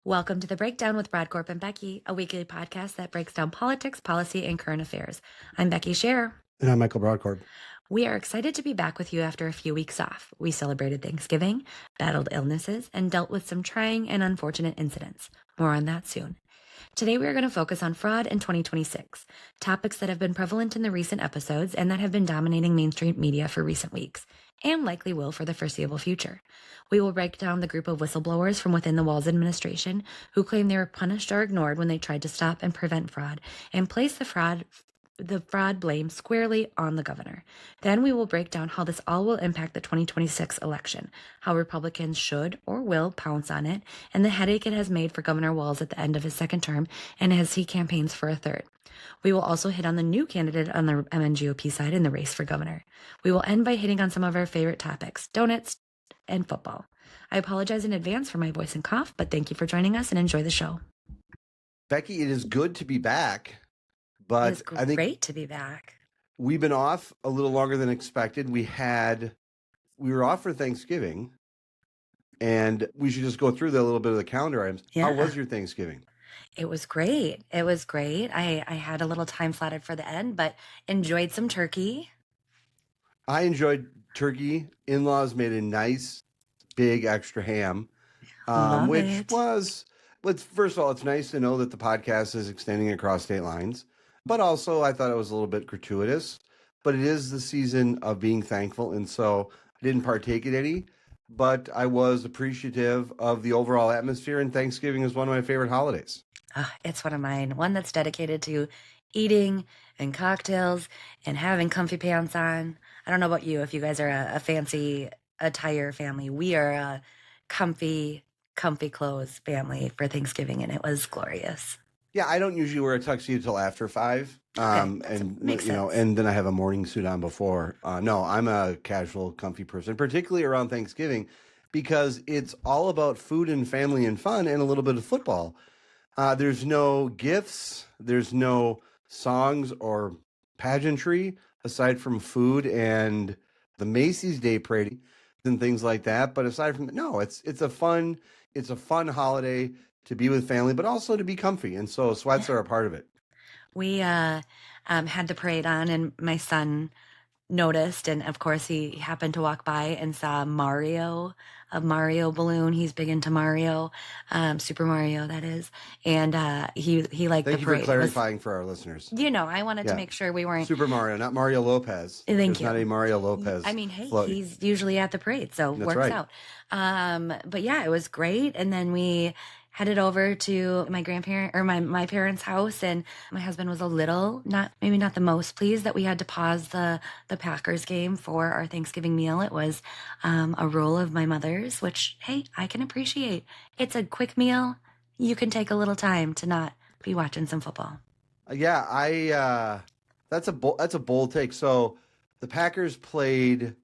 Welcome to The Breakdown with Brodkorb and Becky, a weekly podcast that breaks down politics, policy, and current affairs. I'm Becky Scherr. And I'm Michael Brodkorb. We are excited to be back with you after a few weeks off. We celebrated Thanksgiving, battled illnesses, and dealt with some trying and unfortunate incidents. More on that soon. Today we are going to focus on fraud in 2026, topics that have been prevalent in the recent episodes and that have been dominating mainstream media for recent weeks, and likely will for the foreseeable future. We will break down the group of whistleblowers from within the Walz administration who claim they were punished or ignored when they tried to stop and prevent fraud, and place the fraud blame squarely on the governor. Then we will break down how this all will impact the 2026 election, how Republicans should or will pounce on it, and the headache it has made for Governor Walz at the end of his second term and as he campaigns for a third. We will also hit on the new candidate on the MNGOP side in the race for governor. We will end by hitting on some of our favorite topics, donuts and football. I apologize in advance for my voice and cough, but thank you for joining us and enjoy the show. Becky, it is good to be back. But It's great to be back. We've been off a little longer than expected. We were off for Thanksgiving, and we should just go through a little bit of the calendar items. Yeah. How was your Thanksgiving? It was great. It was great. I had a little time slotted for the end, but enjoyed some turkey. I enjoyed turkey. In-laws made a nice, big extra ham, was, first of all, it's nice to know that the podcast is extending across state lines. But also, I thought it was a little bit gratuitous. But it is the season of being thankful, and so I didn't partake in any. But I was appreciative of the overall atmosphere, and Thanksgiving is one of my favorite holidays. It's one of mine. One that's dedicated to eating and cocktails and having comfy pants on. I don't know about you, if you guys are a fancy attire family. We are a comfy clothes family for Thanksgiving, and it was glorious. Yeah, I don't usually wear a tuxedo till after 5, makes sense. And then I have a morning suit on before. No, I'm a casual, comfy person, particularly around Thanksgiving, because it's all about food and family and fun and a little bit of football. There's no gifts, there's no songs or pageantry aside from food and the Macy's Day Parade and things like that. But aside from it's a fun holiday to be with family, but also to be comfy. And so sweats are a part of it. We had the parade on, and my son noticed, and of course he happened to walk by and saw a Mario balloon. He's big into Mario, Super Mario, that is. And he liked the parade. Thank you for clarifying for our listeners. I wanted to make sure we weren't Super Mario, not Mario Lopez. Thank you. Not a Mario Lopez. I mean, hey, he's usually at the parade, so That's works right. out. But yeah, it was great. And then we headed over to my my parents' house, and my husband was a little, maybe not the most pleased that we had to pause the Packers game for our Thanksgiving meal. It was a rule of my mother's, which, hey, I can appreciate. It's a quick meal. You can take a little time to not be watching some football. Yeah, that's a bold take. So the Packers played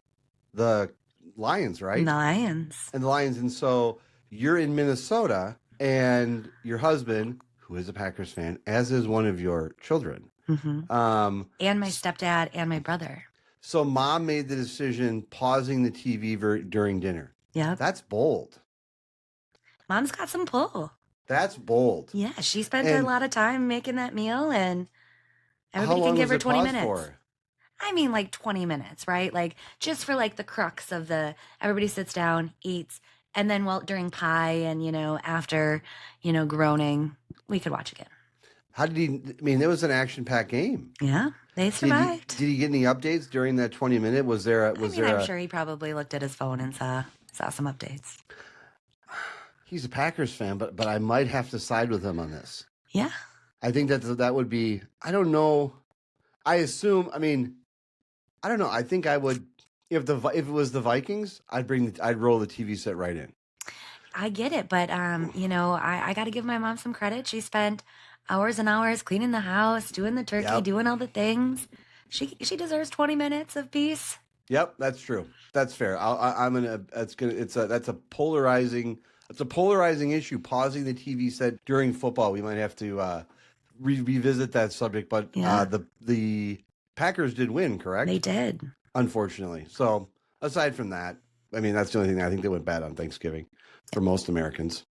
the Lions, right? The Lions. And so you're in Minnesota, and your husband, who is a Packers fan, as is one of your children. Mm-hmm. And my stepdad and my brother. So mom made the decision pausing the TV during dinner. Yeah. That's bold. Mom's got some pull. That's bold. Yeah, she spent a lot of time making that meal, and everybody can can give her 20 minutes. For? I mean, like 20 minutes, right? Like just for like the crux of everybody sits down, eats, and then during pie and, after, groaning, we could watch again. How did it was an action-packed game. Yeah, they survived. Did he get any updates during that 20-minute? I'm sure he probably looked at his phone and saw some updates. He's a Packers fan, but I might have to side with him on this. Yeah. I think that would be, I don't know. I don't know. I think I would, if it was the Vikings, I'd roll the TV set right in. I get it, but I got to give my mom some credit. She spent hours and hours cleaning the house, doing the turkey, doing all the things. She deserves 20 minutes of peace. Yep, that's true. That's fair. That's a polarizing issue. Pausing the TV set during football. We might have to revisit that subject, but the Packers did win, correct? They did. Unfortunately. So aside from that, I mean, that's the only thing I think that went bad on Thanksgiving for most Americans.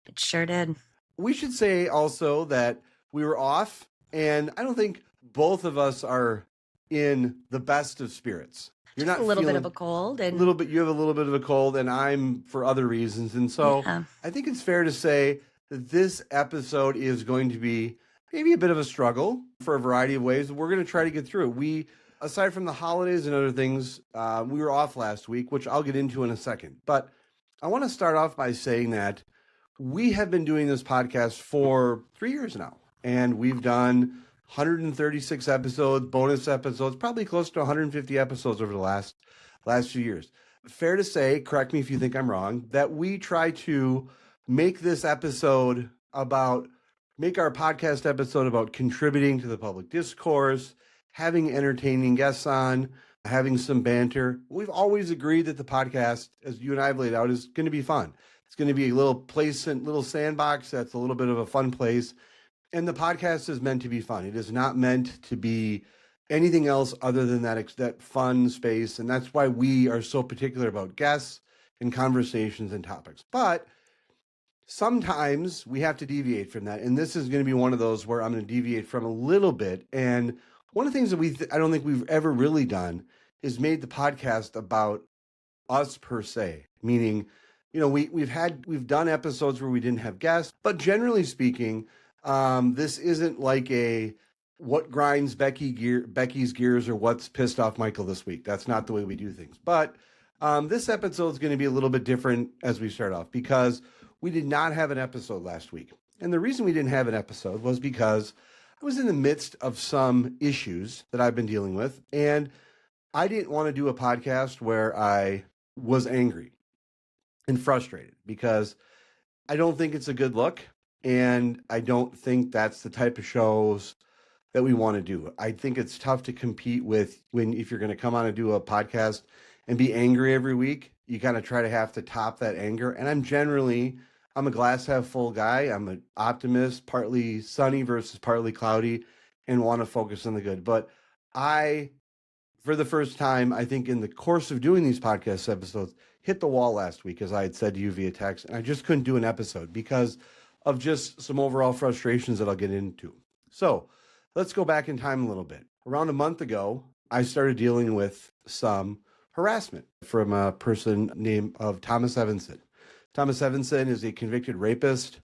It sure did. We should say also that we were off, and I don't think both of us are in the best of spirits. You're Just not a little bit feeling of a cold, and you have a little bit of a cold, and I'm for other reasons. And so yeah, I think it's fair to say that this episode is going to be maybe a bit of a struggle for a variety of ways. We're going to try to get through it. We, aside from the holidays and other things, we were off last week, which I'll get into in a second. But I want to start off by saying that we have been doing this podcast for 3 years now, and we've done 136 episodes, bonus episodes, probably close to 150 episodes over the last few years. Fair to say, correct me if you think I'm wrong, that we try to make this episode make our podcast episode about contributing to the public discourse, having entertaining guests on, having some banter. We've always agreed that the podcast, as you and I have laid out, is going to be fun. It's going to be a little sandbox that's a little bit of a fun place. And the podcast is meant to be fun. It is not meant to be anything else other than that fun space. And that's why we are so particular about guests and conversations and topics. But sometimes we have to deviate from that. And this is going to be one of those where I'm going to deviate from a little bit. And one of the things that I don't think we've ever really done is made the podcast about us per se, meaning, we've done episodes where we didn't have guests, but generally speaking, this isn't like a what grinds Becky's gears or what's pissed off Michael this week. That's not the way we do things. But this episode is going to be a little bit different as we start off because we did not have an episode last week. And the reason we didn't have an episode was because I was in the midst of some issues that I've been dealing with, and I didn't want to do a podcast where I was angry and frustrated because I don't think it's a good look. And I don't think that's the type of shows that we want to do. I think it's tough to compete with if you're going to come on and do a podcast and be angry every week, you kind of try to have to top that anger. And I'm a glass half full guy. I'm an optimist, partly sunny versus partly cloudy, and want to focus on the good. But for the first time, I think in the course of doing these podcast episodes, hit the wall last week, as I had said to you via text, and I just couldn't do an episode because of just some overall frustrations that I'll get into. So let's go back in time a little bit. Around a month ago, I started dealing with some harassment from a person named Thomas Evanson. Thomas Evanson is a convicted rapist.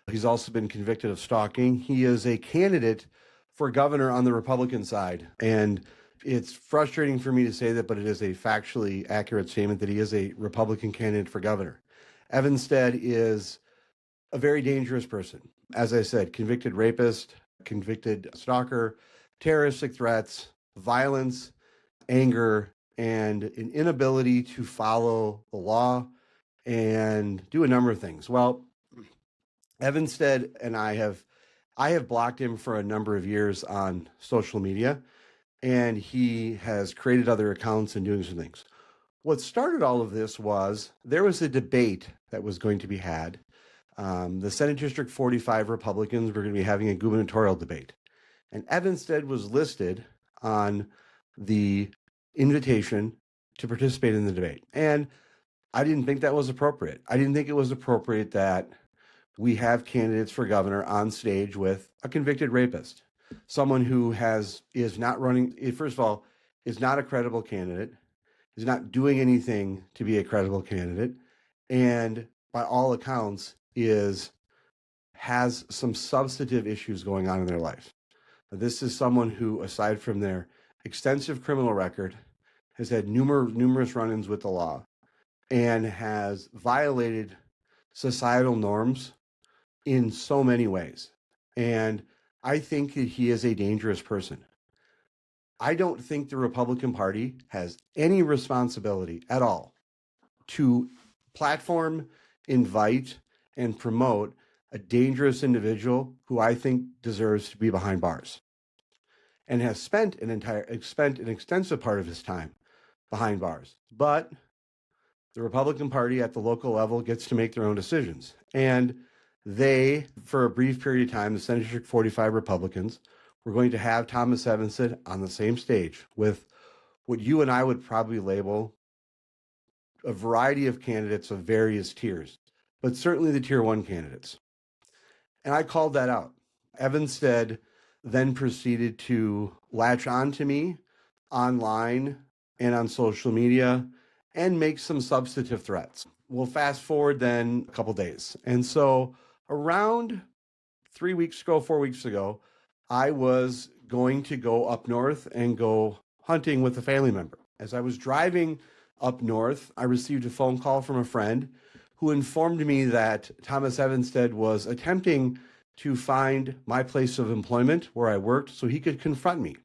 He's also been convicted of stalking. He is a candidate for governor on the Republican side. And it's frustrating for me to say that, but it is a factually accurate statement that he is a Republican candidate for governor. Evanstead is a very dangerous person. As I said, convicted rapist, convicted stalker, terroristic threats, violence, anger, and an inability to follow the law and do a number of things. Well, Evanstead and I have blocked him for a number of years on social media, and he has created other accounts and doing some things. What started all of this was there was a debate that was going to be had. The Senate District 45 Republicans were going to be having a gubernatorial debate. And Evanstead was listed on the invitation to participate in the debate. And I didn't think that was appropriate. I didn't think it was appropriate that we have candidates for governor on stage with a convicted rapist, someone who is not running, first of all, is not a credible candidate, is not doing anything to be a credible candidate, and by all accounts has some substantive issues going on in their life. This is someone who, aside from their extensive criminal record, has had numerous run-ins with the law and has violated societal norms in so many ways. And I think that he is a dangerous person. I don't think the Republican Party has any responsibility at all to platform, invite, and promote a dangerous individual who I think deserves to be behind bars and has spent an extensive part of his time behind bars. But the Republican Party at the local level gets to make their own decisions. And they, for a brief period of time, the Senate District 45 Republicans were going to have Thomas Evanson on the same stage with what you and I would probably label a variety of candidates of various tiers. but certainly the tier 1 candidates. And I called that out. Evanstead then proceeded to latch on to me online and on social media and make some substantive threats. We'll fast forward then a couple days. And so around 4 weeks ago, I was going to go up north and go hunting with a family member. As I was driving up north, I received a phone call from a friend who informed me that Thomas Evanstead was attempting to find my place of employment where I worked so he could confront me.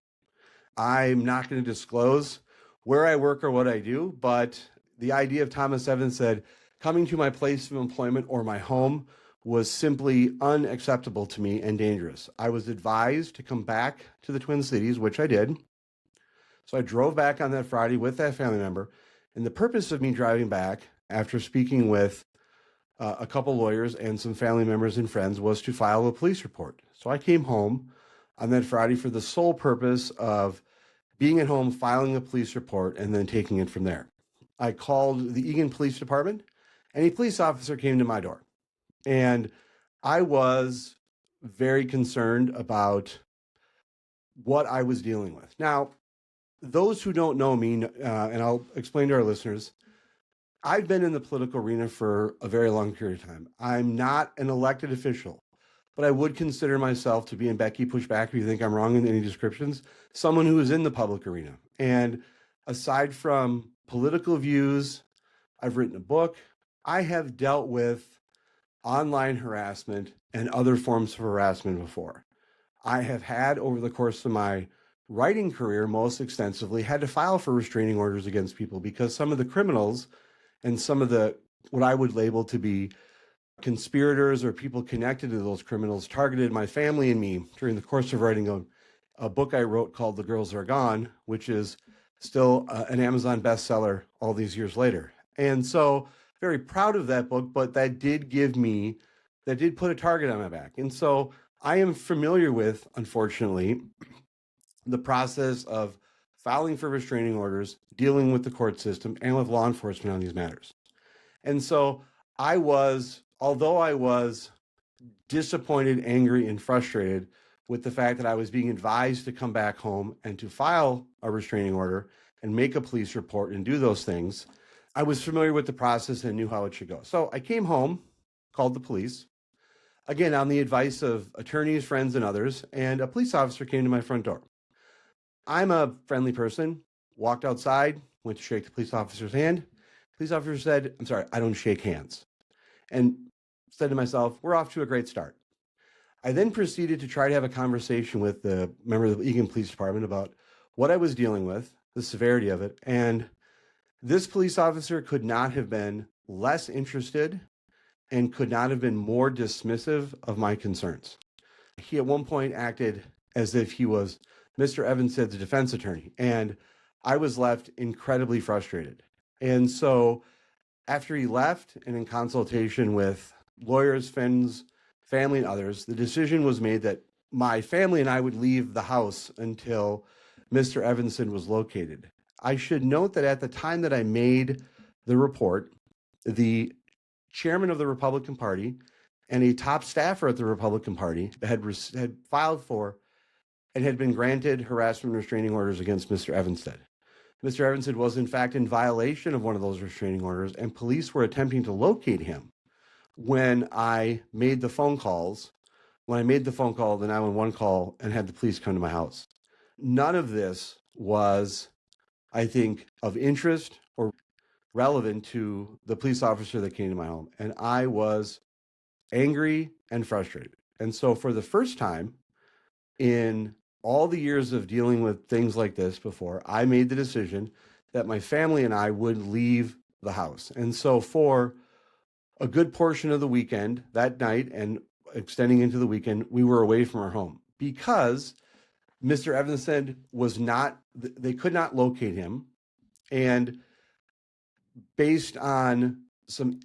I'm not going to disclose where I work or what I do, but the idea of Thomas Evanstead coming to my place of employment or my home was simply unacceptable to me and dangerous. I was advised to come back to the Twin Cities, which I did. So I drove back on that Friday with that family member. And the purpose of me driving back, after speaking with a couple lawyers and some family members and friends, was to file a police report. So I came home on that Friday for the sole purpose of being at home, filing a police report, and then taking it from there. I called the Eagan Police Department, and a police officer came to my door. And I was very concerned about what I was dealing with. Now, those who don't know me, and I'll explain to our listeners, I've been in the political arena for a very long period of time. I'm not an elected official, but I would consider myself to be, and Becky, push back if you think I'm wrong in any descriptions, someone who is in the public arena. And aside from political views, I've written a book. I have dealt with online harassment and other forms of harassment before. I have had, over the course of my writing career, most extensively, had to file for restraining orders against people because some of the criminals and some of the, what I would label to be conspirators or people connected to those criminals, targeted my family and me during the course of writing a book I wrote called The Girls Are Gone, which is still an Amazon bestseller all these years later. And so very proud of that book, but that did put a target on my back. And so I am familiar with, unfortunately, the process of filing for restraining orders, dealing with the court system and with law enforcement on these matters. And so although I was disappointed, angry, and frustrated with the fact that I was being advised to come back home and to file a restraining order and make a police report and do those things, I was familiar with the process and knew how it should go. So I came home, called the police, again, on the advice of attorneys, friends, and others, and a police officer came to my front door. I'm a friendly person, walked outside, went to shake the police officer's hand. Police officer said, "I'm sorry, I don't shake hands." And said to myself, we're off to a great start. I then proceeded to try to have a conversation with the member of the Eagan Police Department about what I was dealing with, the severity of it. And this police officer could not have been less interested and could not have been more dismissive of my concerns. He at one point acted as if he was Mr. Evanstead's defense attorney, and I was left incredibly frustrated. And so after he left, and in consultation with lawyers, friends, family, and others, the decision was made that my family and I would leave the house until Mr. Evanstead was located. I should note that at the time that I made the report, the chairman of the Republican Party and a top staffer at the Republican Party had filed for and had been granted harassment restraining orders against Mr. Evanstead. Mr. Evanstead was in fact in violation of one of those restraining orders, and police were attempting to locate him when I made the phone calls, the 911 call, and had the police come to my house. None of this was, I think, of interest or relevant to the police officer that came to my home. And I was angry and frustrated. And so for the first time in all the years of dealing with things like this before, I made the decision that my family and I would leave the house. And so for a good portion of the weekend, that night and extending into the weekend, we were away from our home because Mr. Evanstead they could not locate him. And based on some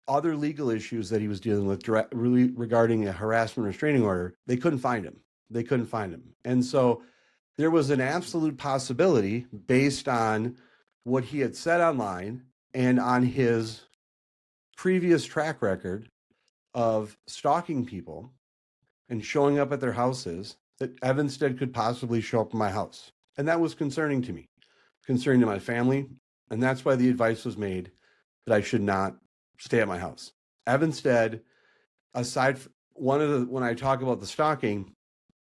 other legal issues that he was dealing with regarding a harassment restraining order, they couldn't find him. And so there was an absolute possibility based on what he had said online and on his previous track record of stalking people and showing up at their houses that Evanstead could possibly show up in my house. And that was concerning to me, concerning to my family. And that's why the advice was made that I should not stay at my house. Evanstead, aside from when I talk about the stalking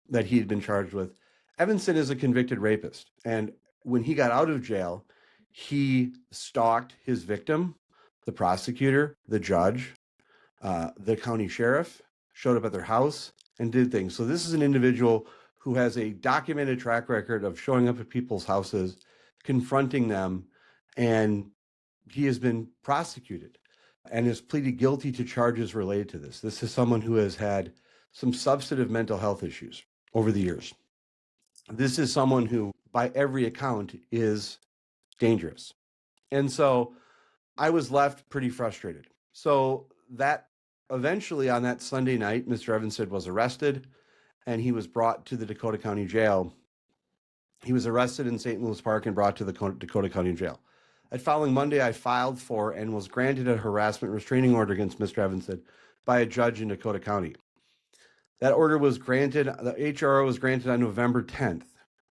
that he had been charged with, Evanstead is a convicted rapist. And when he got out of jail, he stalked his victim, the prosecutor, the judge, the county sheriff, showed up at their house and did things. So this is an individual who has a documented track record of showing up at people's houses, confronting them, and he has been prosecuted and has pleaded guilty to charges related to this. This is someone who has had some substantive mental health issues over the years. This is someone who, by every account, is dangerous. And so I was left pretty frustrated. So that eventually on that Sunday night, Mr. Evanstead was arrested and he was brought to the Dakota County Jail. He was arrested in St. Louis Park and brought to the Dakota County Jail. That following Monday, I filed for and was granted a harassment restraining order against Mr. Evanstead by a judge in Dakota County. That order was granted, the HRO was granted on November 10th.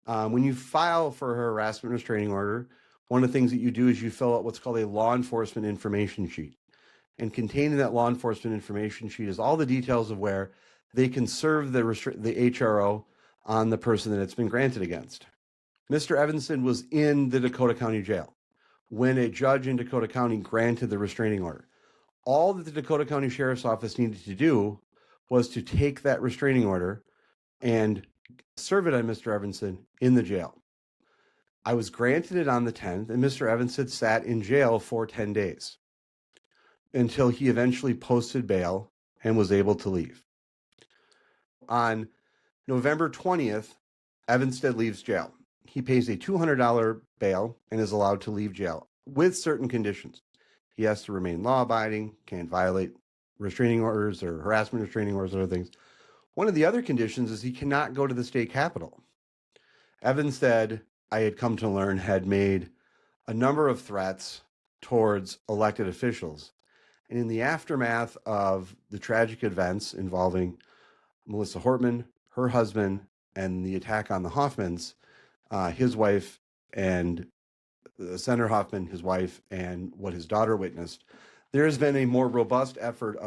When you file for a harassment restraining order, one of the things that you do is you fill out what's called a law enforcement information sheet. And contained in that law enforcement information sheet is all the details of where they can serve the HRO on the person that it's been granted against. Mr. Evanstead was in the Dakota County Jail when a judge in Dakota County granted the restraining order. All that the Dakota County Sheriff's Office needed to do was to take that restraining order and serve it on Mr. Evanstead in the jail. I was granted it on the 10th, and Mr. Evanstead sat in jail for 10 days until he eventually posted bail and was able to leave. On November 20th, Evanstead leaves jail. He pays a $200 bail and is allowed to leave jail with certain conditions. He has to remain law-abiding, can't violate restraining orders or harassment restraining orders or other things. One of the other conditions is he cannot go to the state capitol. Evanstead, I had come to learn, had made a number of threats towards elected officials. And in the aftermath of the tragic events involving Melissa Hortman, her husband, and the attack on the Hoffmans, his wife, and Senator Hoffman, his wife, and what his daughter witnessed, there has been a more robust effort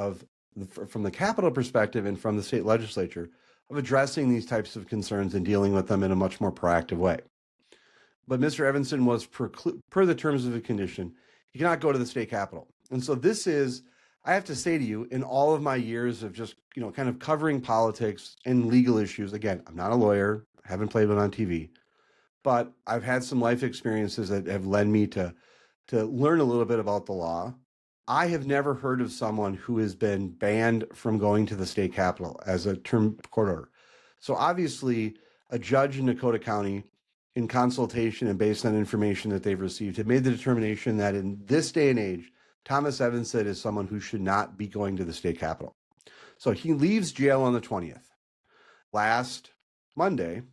from the Capitol perspective and from the state legislature of addressing these types of concerns and dealing with them in a much more proactive way. But Mr. Evanstead was, per the terms of the condition, he cannot go to the state capitol. And so this is, I have to say to you, in all of my years of just, kind of covering politics and legal issues, again, I'm not a lawyer, I haven't played one on TV, but I've had some life experiences that have led me to learn a little bit about the law. I have never heard of someone who has been banned from going to the state capitol as a term court order. So obviously, a judge in Dakota County, in consultation and based on information that they've received, have made the determination that in this day and age, Thomas Evanstead is someone who should not be going to the state capitol. So he leaves jail on the 20th. Last Monday,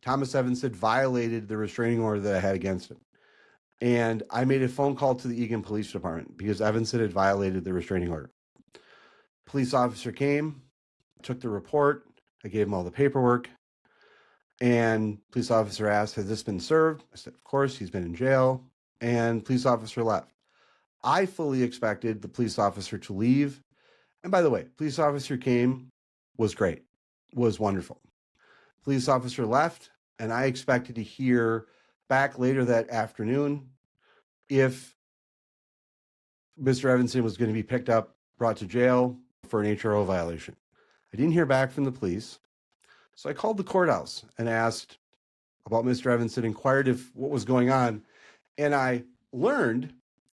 Thomas Evanstead violated the restraining order that I had against him. And I made a phone call to the Eagan Police Department because Evanstead had violated the restraining order. Police officer came, took the report. I gave him all the paperwork. And police officer asked, has this been served? I said, of course, he's been in jail. And police officer left. I fully expected the police officer to leave. And by the way, police officer came, was great, was wonderful. Police officer left, and I expected to hear back later that afternoon if Mr. Evanstead was going to be picked up, brought to jail for an HRO violation. I didn't hear back from the police. So I called the courthouse and asked about Mr. Evanstead, inquired what was going on. And I learned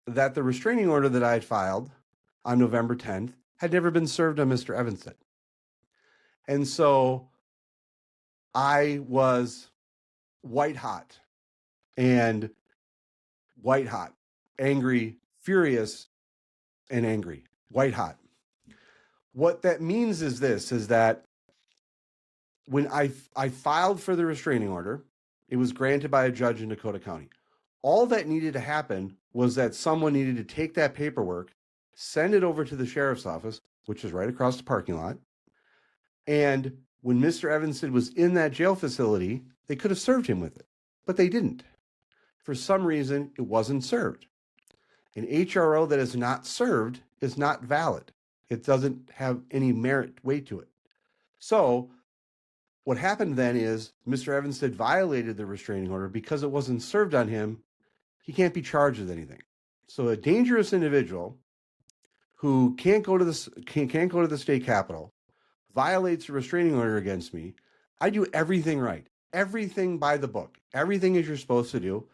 that the restraining order that I had filed on November 10th had never been served on Mr. Evanstead. And so I was white hot, angry, furious, and angry, white hot. What that means is that when I filed for the restraining order, it was granted by a judge in Dakota County. All that needed to happen was that someone needed to take that paperwork send it over to the sheriff's office, which is right across the parking lot. And when Mr. Evanston was in that jail facility, they could have served him with it, but they didn't. For some reason, it wasn't served. An HRO that is not served is not valid. It doesn't have any merit weight to it. So what happened then is Mr. Evanston violated the restraining order because it wasn't served on him. He can't be charged with anything. So a dangerous individual who can't go to the state capitol, violates a restraining order against me. I do everything right, everything by the book, everything as you're supposed to do.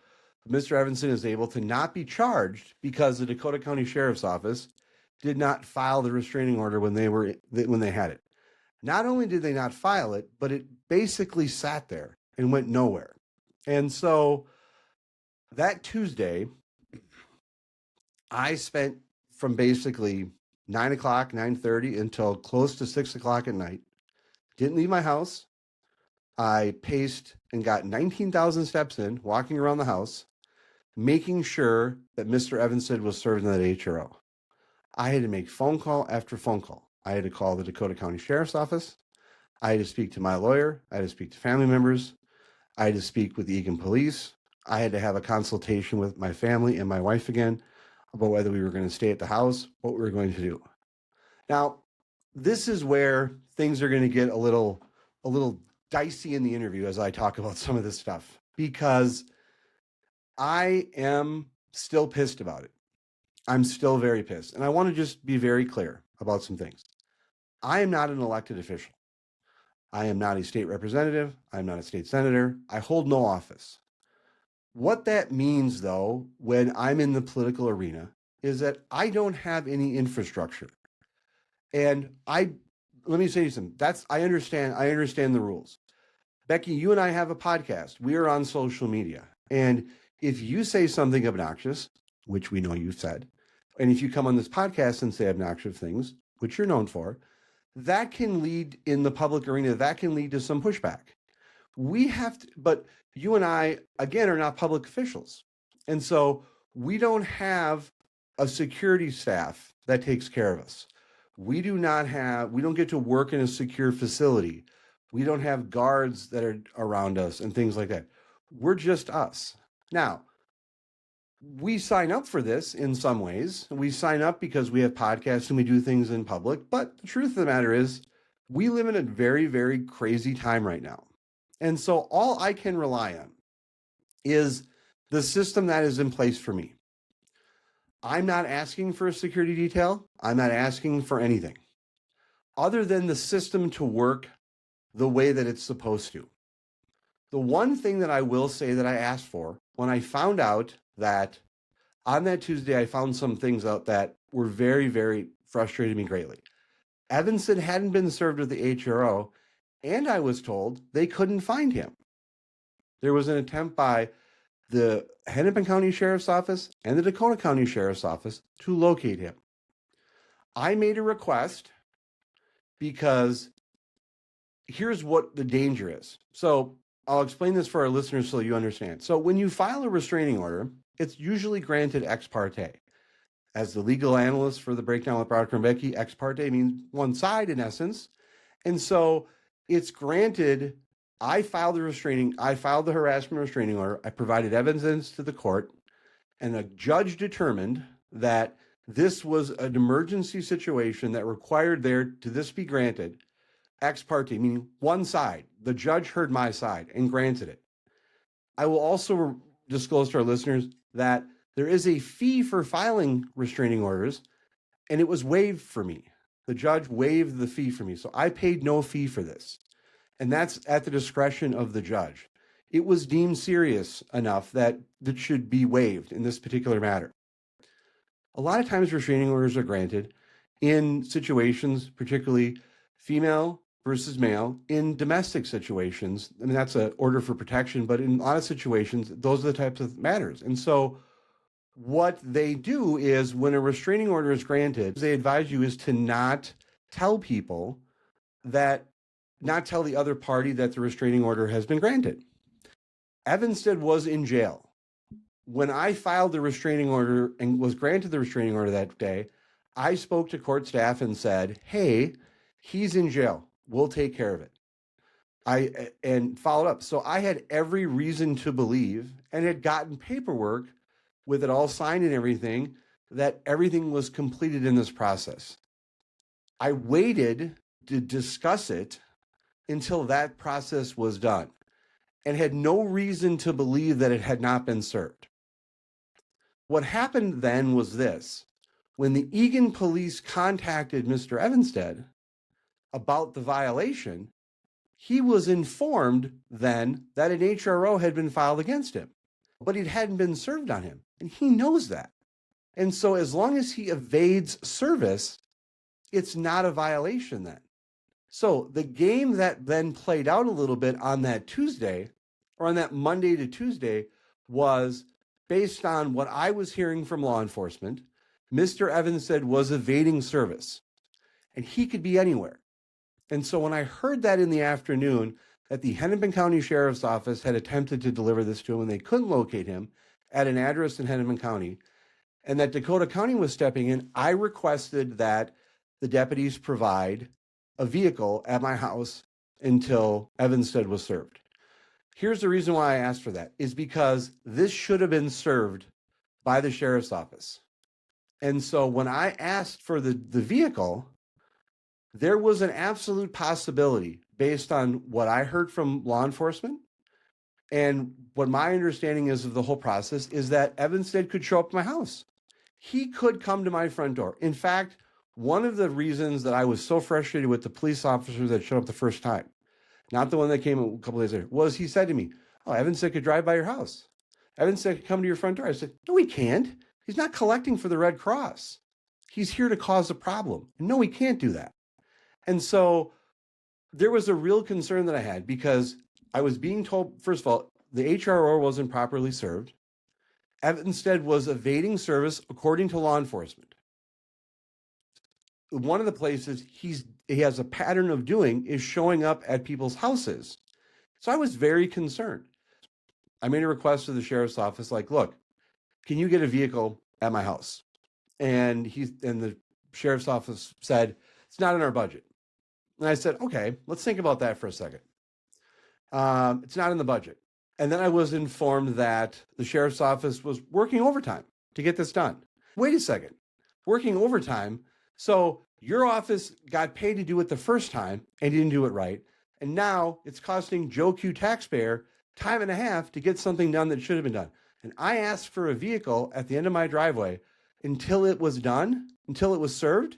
Mr. Evanston is able to not be charged because the Dakota County Sheriff's Office did not file the restraining order when they had it. Not only did they not file it, but it basically sat there and went nowhere. And so that Tuesday, I spent from basically 9 o'clock, 9:30 until close to 6 o'clock at night. Didn't leave my house. I paced and got 19,000 steps in, walking around the house, making sure that Mr. Evanston was served in that HRO. I had to make phone call after phone call. I had to call the Dakota County Sheriff's Office. I had to speak to my lawyer. I had to speak to family members. I had to speak with the Eagan Police. I had to have a consultation with my family and my wife again about whether we were going to stay at the house, what we were going to do. Now, this is where things are going to get a little dicey in the interview as I talk about some of this stuff, because I am still pissed about it. I'm still very pissed. And I want to just be very clear about some things. I am not an elected official. I am not a state representative. I'm not a state senator. I hold no office. What that means, though, when I'm in the political arena, is that I don't have any infrastructure. And let me say something. I understand the rules. Becky, you and I have a podcast. We are on social media. And if you say something obnoxious, which we know you've said, and if you come on this podcast and say obnoxious things, which you're known for, that can lead in the public arena, that can lead to some pushback. But you and I, again, are not public officials. And so we don't have a security staff that takes care of us. We don't get to work in a secure facility. We don't have guards that are around us and things like that. We're just us. Now, we sign up for this in some ways. We sign up because we have podcasts and we do things in public. But the truth of the matter is, we live in a very, very crazy time right now. And so all I can rely on is the system that is in place for me. I'm not asking for a security detail. I'm not asking for anything other than the system to work the way that it's supposed to. The one thing that I will say that I asked for when I found out that on that Tuesday, I found some things out that were very, very frustrated me greatly. Evanston hadn't been served with the HRO, and I was told they couldn't find him. There was an attempt by the Hennepin County Sheriff's Office and the Dakota County Sheriff's Office to locate him. I made a request because here's what the danger is. So I'll explain this for our listeners so you understand. So when you file a restraining order, it's usually granted ex parte. As the legal analyst for the Breakdown with Brodkorb and Becky, ex parte means one side in essence. And so it's granted. I filed the harassment restraining order. I provided evidence to the court, and a judge determined that this was an emergency situation that required this be granted ex parte, meaning one side. The judge heard my side and granted it. I will also disclose to our listeners that there is a fee for filing restraining orders, and it was waived for me. The judge waived the fee for me, so I paid no fee for this. And that's at the discretion of the judge. It was deemed serious enough that it should be waived in this particular matter. A lot of times restraining orders are granted in situations, particularly female versus male, in domestic situations. I mean, that's an order for protection, but in a lot of situations, those are the types of matters. And so what they do is when a restraining order is granted, they advise you is to not tell the other party that the restraining order has been granted. Evanston was in jail. When I filed the restraining order and was granted the restraining order that day, I spoke to court staff and said, hey, he's in jail. We'll take care of it. And followed up. So I had every reason to believe and had gotten paperwork with it all signed and everything, that everything was completed in this process. I waited to discuss it until that process was done and had no reason to believe that it had not been served. What happened then was this. When the Eagan police contacted Mr. Evanstead about the violation, he was informed then that an HRO had been filed against him, but it hadn't been served on him, and he knows that. And so as long as he evades service, it's not a violation then. So the game that then played out a little bit on that Tuesday, or on that Monday to Tuesday, was based on what I was hearing from law enforcement. Mr. Evanstead was evading service, and he could be anywhere. And so when I heard that in the afternoon, that the Hennepin County Sheriff's Office had attempted to deliver this to him and they couldn't locate him at an address in Hennepin County, and that Dakota County was stepping in, I requested that the deputies provide a vehicle at my house until Evanstead was served. Here's the reason why I asked for that, is because this should have been served by the Sheriff's Office. And so when I asked for the vehicle, there was an absolute possibility, based on what I heard from law enforcement and what my understanding is of the whole process, is that Evanstead could show up at my house. He could come to my front door. In fact, one of the reasons that I was so frustrated with the police officer that showed up the first time, not the one that came a couple days later, was he said to me, oh, Evanstead could drive by your house. Evanstead could come to your front door. I said, no, he can't. He's not collecting for the Red Cross. He's here to cause a problem. No, he can't do that. And so there was a real concern that I had, because I was being told, first of all, the HRO wasn't properly served. Evanstead was evading service according to law enforcement. One of the places he has a pattern of doing is showing up at people's houses. So I was very concerned. I made a request to the sheriff's office, like, look, can you get a vehicle at my house? And the sheriff's office said, it's not in our budget. And I said, okay, let's think about that for a second. It's not in the budget. And then I was informed that the sheriff's office was working overtime to get this done. Wait a second, working overtime? So your office got paid to do it the first time and didn't do it right. And now it's costing Joe Q taxpayer time and a half to get something done that should have been done. And I asked for a vehicle at the end of my driveway until it was done, until it was served.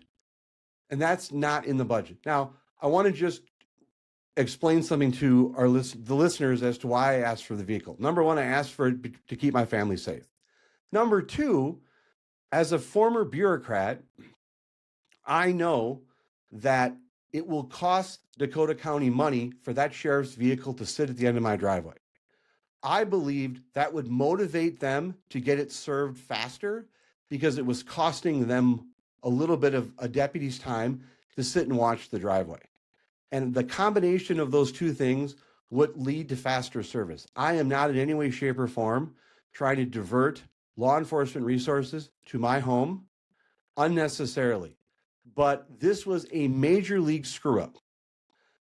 And that's not in the budget. Now, I want to just explain something to the listeners as to why I asked for the vehicle. Number one, I asked for it to keep my family safe. Number two, as a former bureaucrat, I know that it will cost Dakota County money for that sheriff's vehicle to sit at the end of my driveway. I believed that would motivate them to get it served faster, because it was costing them a little bit of a deputy's time to sit and watch the driveway. And the combination of those two things would lead to faster service. I am not in any way, shape, or form trying to divert law enforcement resources to my home unnecessarily. But this was a major league screw up.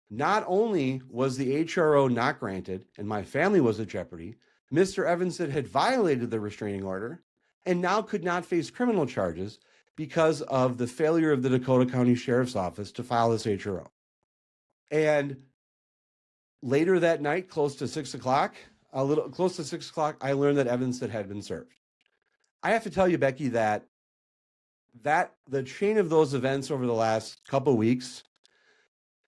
Not only was the HRO not granted and my family was at jeopardy, Mr. Evanstead had violated the restraining order and now could not face criminal charges because of the failure of the Dakota County Sheriff's Office to file this HRO. And later that night, close to 6 o'clock, I learned that Evanstead had been served. I have to tell you, Becky, that the chain of those events over the last couple of weeks,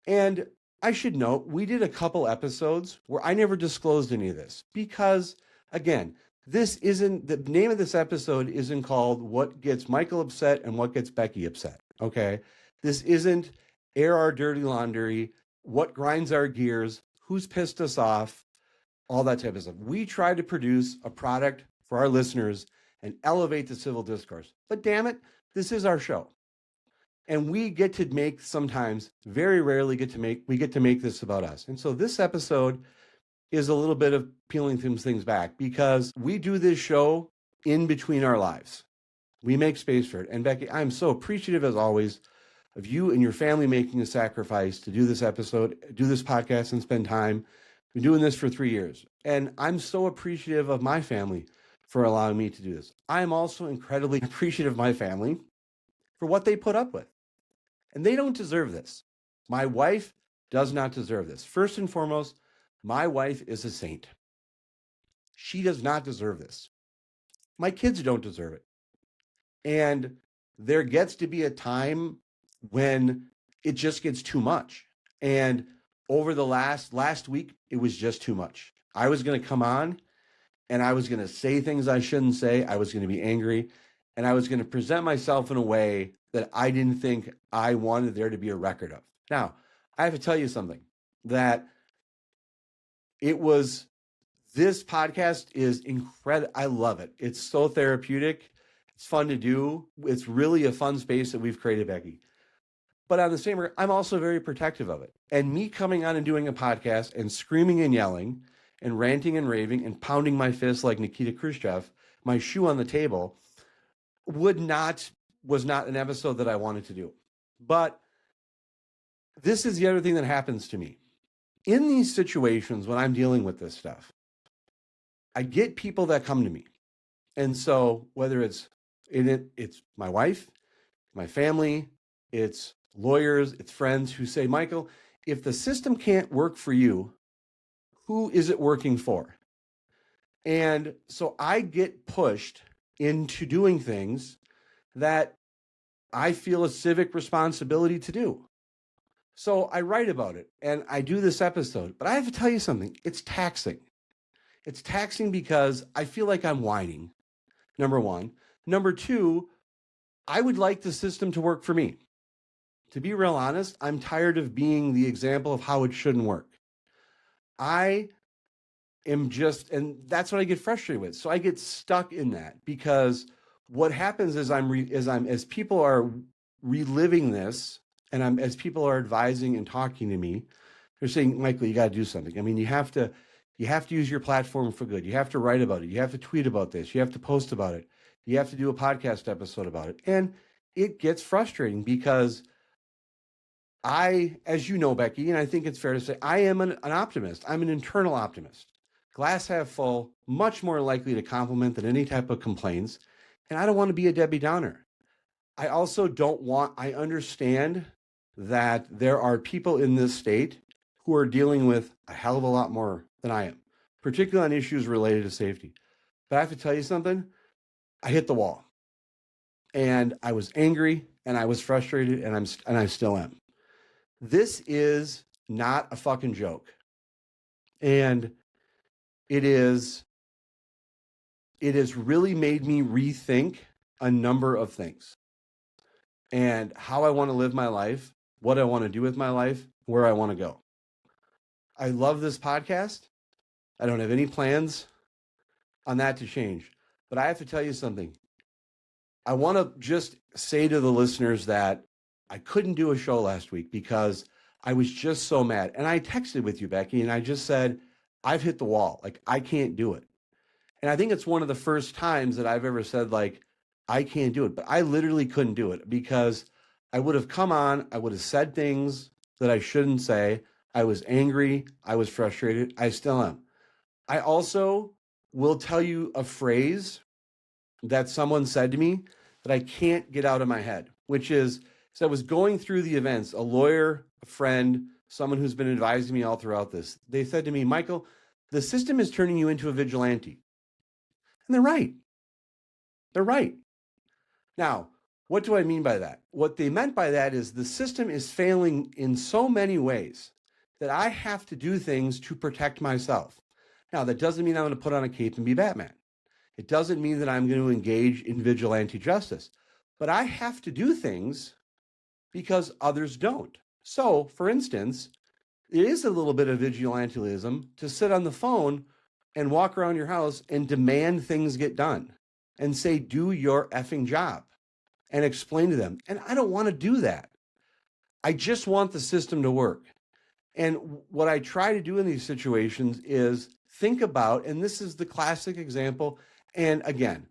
and I should note, we did a couple episodes where I never disclosed any of this because, again, the name of this episode isn't called What Gets Michael Upset and What Gets Becky Upset, okay? This isn't Air Our Dirty Laundry, What Grinds Our Gears, Who's Pissed Us Off, all that type of stuff. We try to produce a product for our listeners and elevate the civil discourse. But damn it, this is our show. And we get to make, sometimes, very rarely we get to make this about us. And so this episode is a little bit of peeling some things back, because we do this show in between our lives. We make space for it. And Becky, I'm so appreciative as always of you and your family making a sacrifice to do this episode, do this podcast, and spend time. We've been doing this for 3 years. And I'm so appreciative of my family for allowing me to do this. I'm also incredibly appreciative of my family for what they put up with. And they don't deserve this. My wife does not deserve this. First and foremost, my wife is a saint. She does not deserve this. My kids don't deserve it. And there gets to be a time when it just gets too much. And over the last week, it was just too much. I was going to come on and I was going to say things I shouldn't say. I was going to be angry and I was going to present myself in a way that I didn't think I wanted there to be a record of. Now, I have to tell you something, that this podcast is incredible. I love it. It's so therapeutic. It's fun to do. It's really a fun space that we've created, Becky. But on the same hand, I'm also very protective of it. And me coming on and doing a podcast and screaming and yelling and ranting and raving and pounding my fist like Nikita Khrushchev, my shoe on the table, was not an episode that I wanted to do. But this is the other thing that happens to me. In these situations when I'm dealing with this stuff, I get people that come to me. And so whether it's my wife, my family, it's lawyers, it's friends who say, Michael, if the system can't work for you, who is it working for? And so I get pushed into doing things that I feel a civic responsibility to do. So I write about it and I do this episode, but I have to tell you something. It's taxing. It's taxing because I feel like I'm whining, number one. Number two, I would like the system to work for me. To be real honest, I'm tired of being the example of how it shouldn't work. I am just, and that's what I get frustrated with. So I get stuck in that because what happens is as people are reliving this, and as people are advising and talking to me, they're saying, Michael, you got to do something. I mean, you have to use your platform for good. You have to write about it. You have to tweet about this. You have to post about it. You have to do a podcast episode about it. And it gets frustrating because as you know, Becky, and I think it's fair to say, I am an optimist. I'm an internal optimist. Glass half full, much more likely to compliment than any type of complaints. And I don't want to be a Debbie Downer. I also I understand that there are people in this state who are dealing with a hell of a lot more than I am, particularly on issues related to safety. But I have to tell you something, I hit the wall. And I was angry and I was frustrated and I still am. This is not a fucking joke. And it has really made me rethink a number of things and how I want to live my life, what I want to do with my life, where I want to go. I love this podcast. I don't have any plans on that to change. But I have to tell you something. I want to just say to the listeners that I couldn't do a show last week because I was just so mad. And I texted with you, Becky, and I just said, I've hit the wall. Like, I can't do it. And I think it's one of the first times that I've ever said, like, I can't do it. But I literally couldn't do it because I would have come on, I would have said things that I shouldn't say. I was angry. I was frustrated. I still am. I also will tell you a phrase that someone said to me that I can't get out of my head, which is, so I was going through the events, a lawyer, a friend, someone who's been advising me all throughout this. They said to me, Michael, the system is turning you into a vigilante. And they're right. They're right. Now, what do I mean by that? What they meant by that is the system is failing in so many ways that I have to do things to protect myself. Now, that doesn't mean I'm going to put on a cape and be Batman. It doesn't mean that I'm going to engage in vigilante justice, but I have to do things because others don't. So, for instance, it is a little bit of vigilantism to sit on the phone and walk around your house and demand things get done and say, do your effing job and explain to them. And I don't want to do that. I just want the system to work. And what I try to do in these situations is think about, and this is the classic example. And again,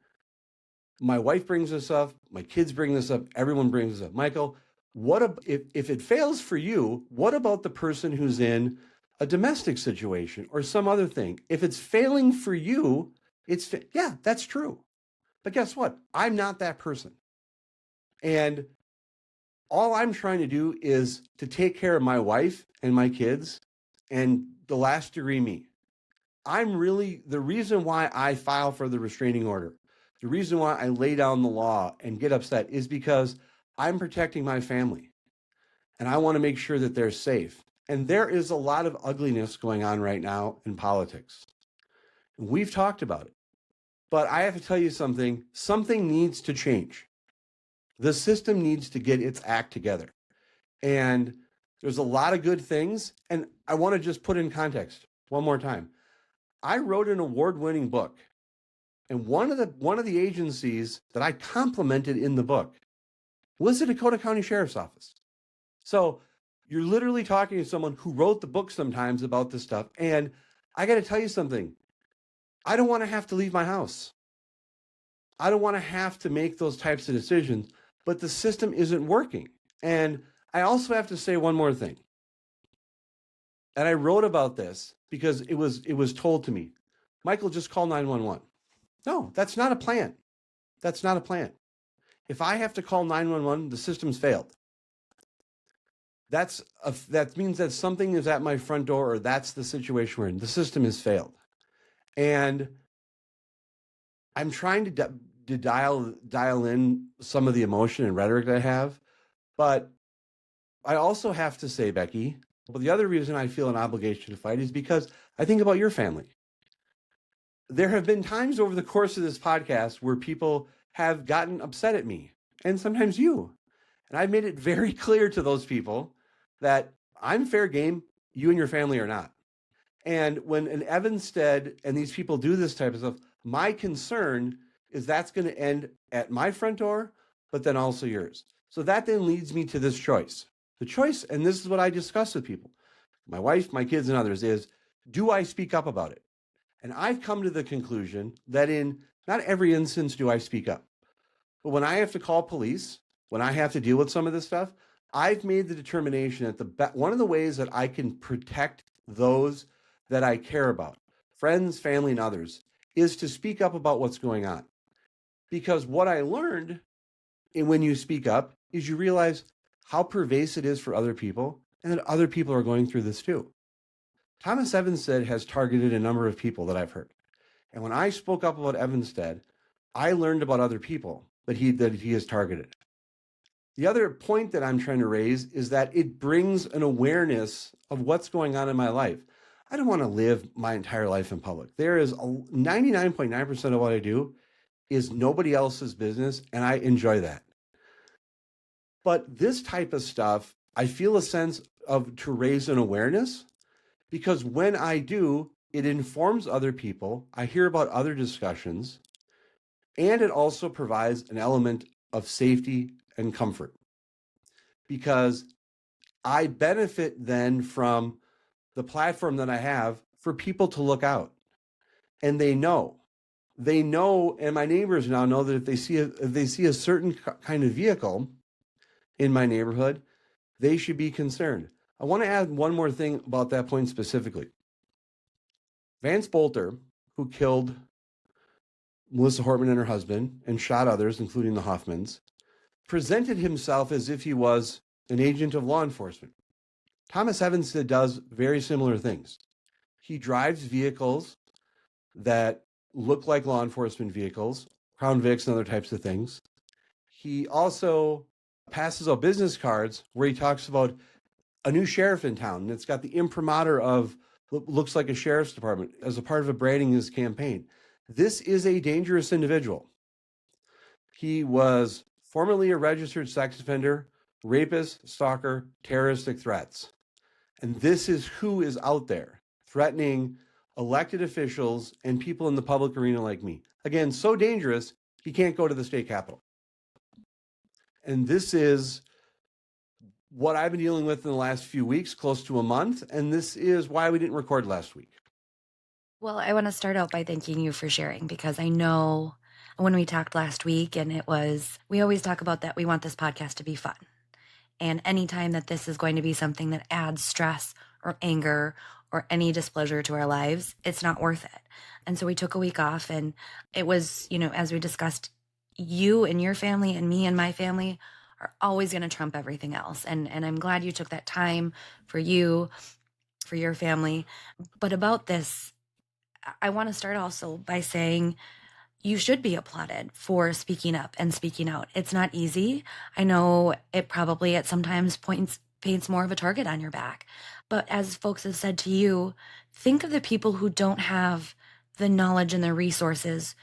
My wife brings this up. My kids bring this up. Everyone brings this up. Michael, if it fails for you, what about the person who's in a domestic situation or some other thing? If it's failing for you, yeah, that's true. But guess what? I'm not that person. And all I'm trying to do is to take care of my wife and my kids and the last degree me. The reason why I file for the restraining order, the reason why I lay down the law and get upset is because I'm protecting my family and I want to make sure that they're safe. And there is a lot of ugliness going on right now in politics. We've talked about it, but I have to tell you something needs to change. The system needs to get its act together. And there's a lot of good things. And I want to just put in context one more time. I wrote an award-winning book. And one of the agencies that I complimented in the book was the Dakota County Sheriff's Office. So you're literally talking to someone who wrote the book sometimes about this stuff. And I got to tell you something. I don't want to have to leave my house. I don't want to have to make those types of decisions, but the system isn't working. And I also have to say one more thing. And I wrote about this because it was told to me, Michael, just call 911. No, that's not a plan. That's not a plan. If I have to call 911, the system's failed. That means that something is at my front door, or that's the situation we're in. The system has failed. And I'm trying to dial in some of the emotion and rhetoric that I have. But I also have to say, Becky, well, the other reason I feel an obligation to fight is because I think about your family. There have been times over the course of this podcast where people have gotten upset at me, and sometimes you. And I've made it very clear to those people that I'm fair game, you and your family are not. And when an Evanstead and these people do this type of stuff, my concern is that's going to end at my front door, but then also yours. So that then leads me to this choice. The choice, and this is what I discuss with people, my wife, my kids, and others, is do I speak up about it? And I've come to the conclusion that in not every instance do I speak up. But when I have to call police, when I have to deal with some of this stuff, I've made the determination that one of the ways that I can protect those that I care about, friends, family, and others, is to speak up about what's going on. Because what I learned when you speak up is you realize how pervasive it is for other people and that other people are going through this too. Thomas Evanstead has targeted a number of people that I've heard. And when I spoke up about Evanstead, I learned about other people that he has targeted. The other point that I'm trying to raise is that it brings an awareness of what's going on in my life. I don't want to live my entire life in public. There is 99.9% of what I do is nobody else's business, and I enjoy that. But this type of stuff, I feel a sense of to raise an awareness, because when I do, it informs other people. I hear about other discussions, and it also provides an element of safety and comfort, because I benefit then from the platform that I have for people to look out, and they know, and my neighbors now know that if they see a certain kind of vehicle in my neighborhood, they should be concerned. I want to add one more thing about that point specifically. Vance Bolter, who killed Melissa Hortman and her husband and shot others, including the Hoffmans, presented himself as if he was an agent of law enforcement. Thomas Evanstead does very similar things. He drives vehicles that look like law enforcement vehicles, Crown Vics and other types of things. He also passes out business cards where he talks about a new sheriff in town, and it's got the imprimatur of looks like a sheriff's department as a part of a branding his campaign. This is a dangerous individual. He was formerly a registered sex offender, rapist, stalker, terroristic threats. And this is who is out there threatening elected officials and people in the public arena like me. Again, so dangerous, he can't go to the state capitol. And this is what I've been dealing with in the last few weeks, close to a month. And this is why we didn't record last week. Well, I want to start out by thanking you for sharing, because I know when we talked last week, and we always talk about that we want this podcast to be fun. And anytime that this is going to be something that adds stress or anger or any displeasure to our lives, it's not worth it. And so we took a week off, and it was, as we discussed, you and your family and me and my family are always going to trump everything else. And I'm glad you took that time for you, for your family. But about this, I want to start also by saying you should be applauded for speaking up and speaking out. It's not easy. I know it probably at sometimes paints more of a target on your back. But as folks have said to you, think of the people who don't have the knowledge and the resources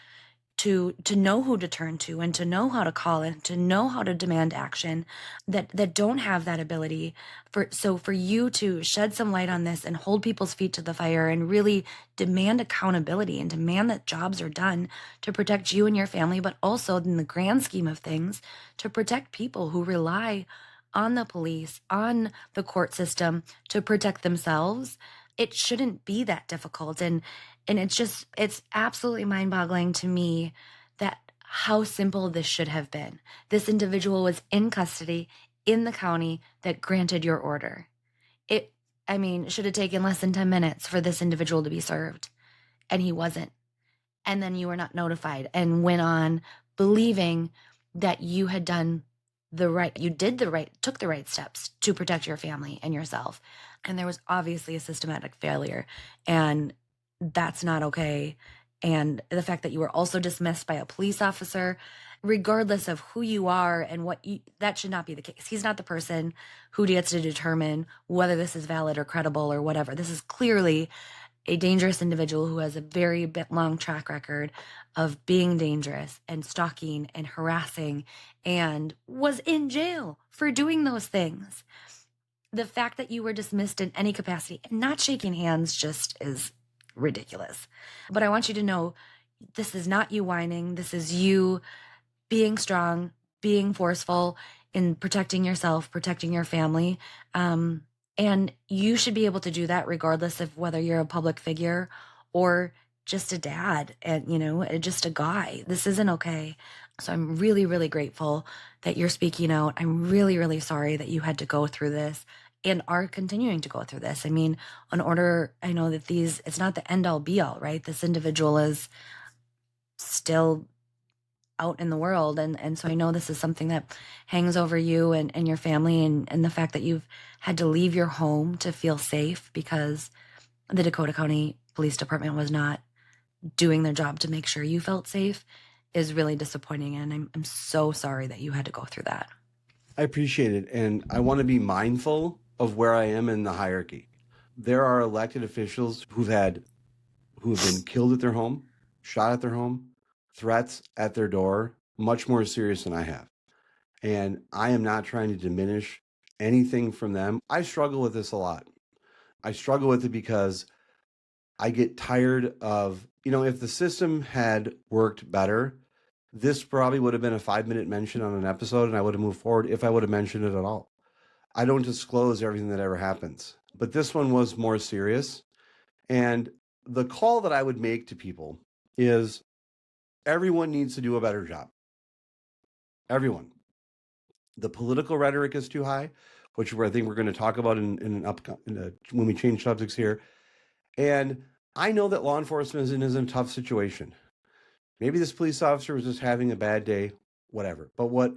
to know who to turn to and to know how to call it, to know how to demand action, that don't have that ability. For you to shed some light on this and hold people's feet to the fire and really demand accountability and demand that jobs are done to protect you and your family, but also in the grand scheme of things, to protect people who rely on the police, on the court system to protect themselves. It shouldn't be that difficult. And it's absolutely mind-boggling to me that how simple this should have been. This individual was in custody in the county that granted your order. It should have taken less than 10 minutes for this individual to be served, and he wasn't. And then you were not notified and went on believing that you had done took the right steps to protect your family and yourself. And there was obviously a systematic failure, and that's not okay. And the fact that you were also dismissed by a police officer, regardless of who you are and that should not be the case. He's not the person who gets to determine whether this is valid or credible or whatever. This is clearly a dangerous individual who has a very long track record of being dangerous and stalking and harassing and was in jail for doing those things. The fact that you were dismissed in any capacity and not shaking hands just is ridiculous. But I want you to know this is not you whining. This is you being strong, being forceful in protecting yourself, protecting your family. And you should be able to do that regardless of whether you're a public figure or just a dad and, just a guy. This isn't okay. So I'm really, really grateful that you're speaking out. I'm really, really sorry that you had to go through this and are continuing to go through this. I know that it's not the end all be all, right? This individual is still out in the world. And so I know this is something that hangs over you and your family and the fact that you've had to leave your home to feel safe because the Dakota County Police Department was not doing their job to make sure you felt safe is really disappointing. And I'm so sorry that you had to go through that. I appreciate it. And I want to be mindful of where I am in the hierarchy. There are elected officials who have been killed at their home, shot at their home, threats at their door, much more serious than I have. And I am not trying to diminish anything from them. I struggle with this a lot. I struggle with it because I get tired of, if the system had worked better, this probably would have been a 5-minute mention on an episode and I would have moved forward if I would have mentioned it at all. I don't disclose everything that ever happens, but this one was more serious. And the call that I would make to people is everyone needs to do a better job. Everyone. The political rhetoric is too high, which I think we're going to talk about when we change subjects here. And I know that law enforcement is in a tough situation. Maybe this police officer was just having a bad day, whatever. But what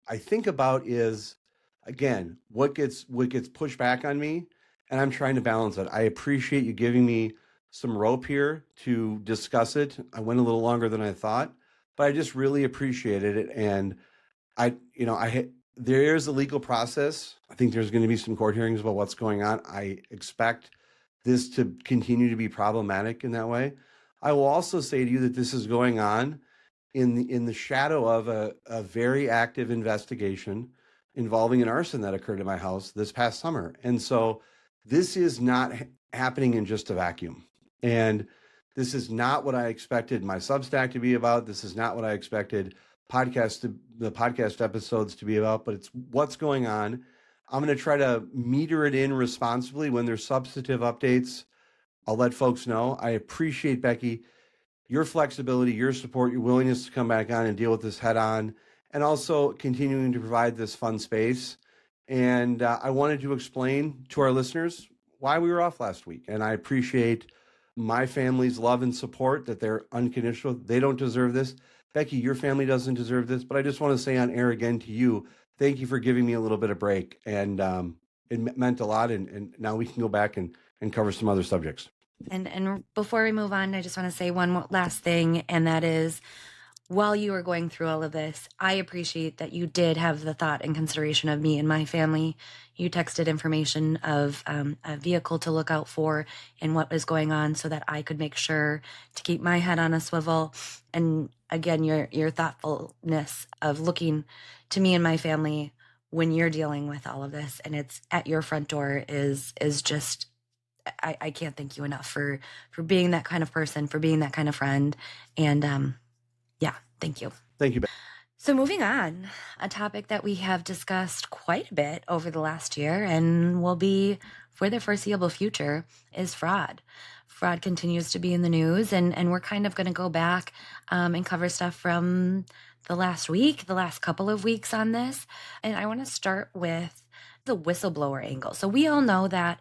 I think about is, again, what gets pushed back on me, and I'm trying to balance it. I appreciate you giving me some rope here to discuss it. I went a little longer than I thought, but I just really appreciated it. And there's a legal process. I think there's going to be some court hearings about what's going on. I expect this to continue to be problematic in that way. I will also say to you that this is going on in the shadow of a very active investigation involving an arson that occurred at my house this past summer. And so this is not happening in just a vacuum. And this is not what I expected my Substack to be about. This is not what I expected the podcast episodes to be about, but it's what's going on. I'm going to try to meter it in responsibly. When there's substantive updates, I'll let folks know. I appreciate, Becky, your flexibility, your support, your willingness to come back on and deal with this head on, and also continuing to provide this fun space. And I wanted to explain to our listeners why we were off last week. And I appreciate my family's love and support, that they're unconditional. They don't deserve this. Becky, your family doesn't deserve this. But I just want to say on air again to you, thank you for giving me a little bit of break. And it meant a lot. And now we can go back and cover some other subjects. And before we move on, I just want to say one last thing, and that is, while you were going through all of this, I appreciate that you did have the thought and consideration of me and my family. You texted information of a vehicle to look out for and what was going on so that I could make sure to keep my head on a swivel. And again, your thoughtfulness of looking to me and my family when you're dealing with all of this and it's at your front door is just, I can't thank you enough for being that kind of person, for being that kind of friend. And yeah, thank you. Thank you, Becky. So moving on, a topic that we have discussed quite a bit over the last year and will be for the foreseeable future is fraud. Fraud continues to be in the news, and we're kind of going to go back and cover stuff from the last week, the last couple of weeks on this. And I want to start with the whistleblower angle. So we all know that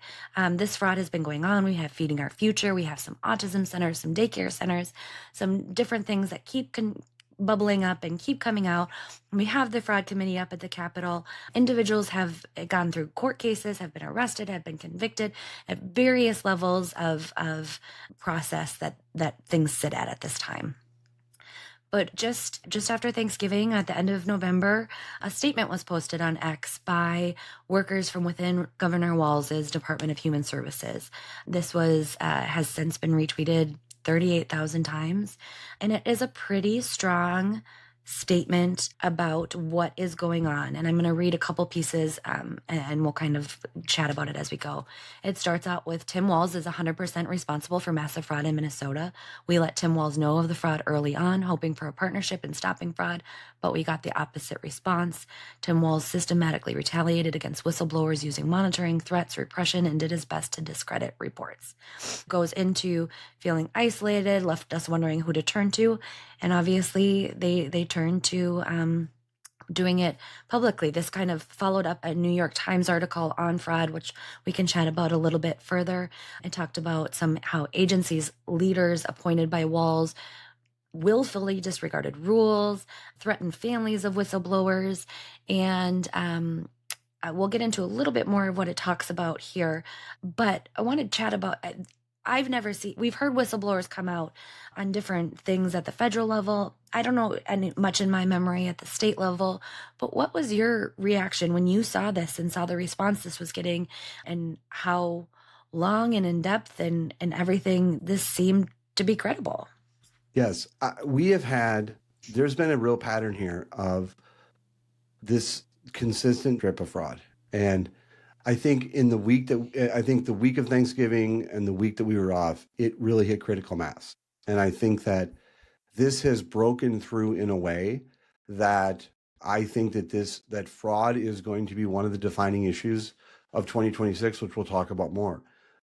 this fraud has been going on. We have Feeding Our Future. We have some autism centers, some daycare centers, some different things that keep bubbling up and keep coming out. We have the fraud committee up at the Capitol. Individuals have gone through court cases, have been arrested, have been convicted at various levels of process that things sit at this time. But just after Thanksgiving, at the end of November, a statement was posted on X by workers from within Governor Walz's Department of Human Services. This has since been retweeted 38,000 times, and it is a pretty strong statement about what is going on. And I'm going to read a couple pieces and we'll kind of chat about it as we go. It starts out with, Tim Walz is 100% responsible for massive fraud in Minnesota. We let Tim Walz know of the fraud early on, hoping for a partnership in stopping fraud, but we got the opposite response. Tim Walz systematically retaliated against whistleblowers using monitoring, threats, repression, and did his best to discredit reports. Goes into feeling isolated, left us wondering who to turn to, and obviously they turned to doing it publicly. This kind of followed up a New York Times article on fraud, which we can chat about a little bit further. It talked about how agencies, leaders appointed by Walz willfully disregarded rules, threatened families of whistleblowers, and we'll get into a little bit more of what it talks about here. But I want to chat about, we've heard whistleblowers come out on different things at the federal level. I don't know much in my memory at the state level, but what was your reaction when you saw this and saw the response this was getting and how long and in depth and everything this seemed to be credible? Yes, there's been a real pattern here of this consistent drip of fraud. And I think the week of Thanksgiving and the week that we were off, it really hit critical mass. And I think that this has broken through in a way that I think that fraud is going to be one of the defining issues of 2026, which we'll talk about more.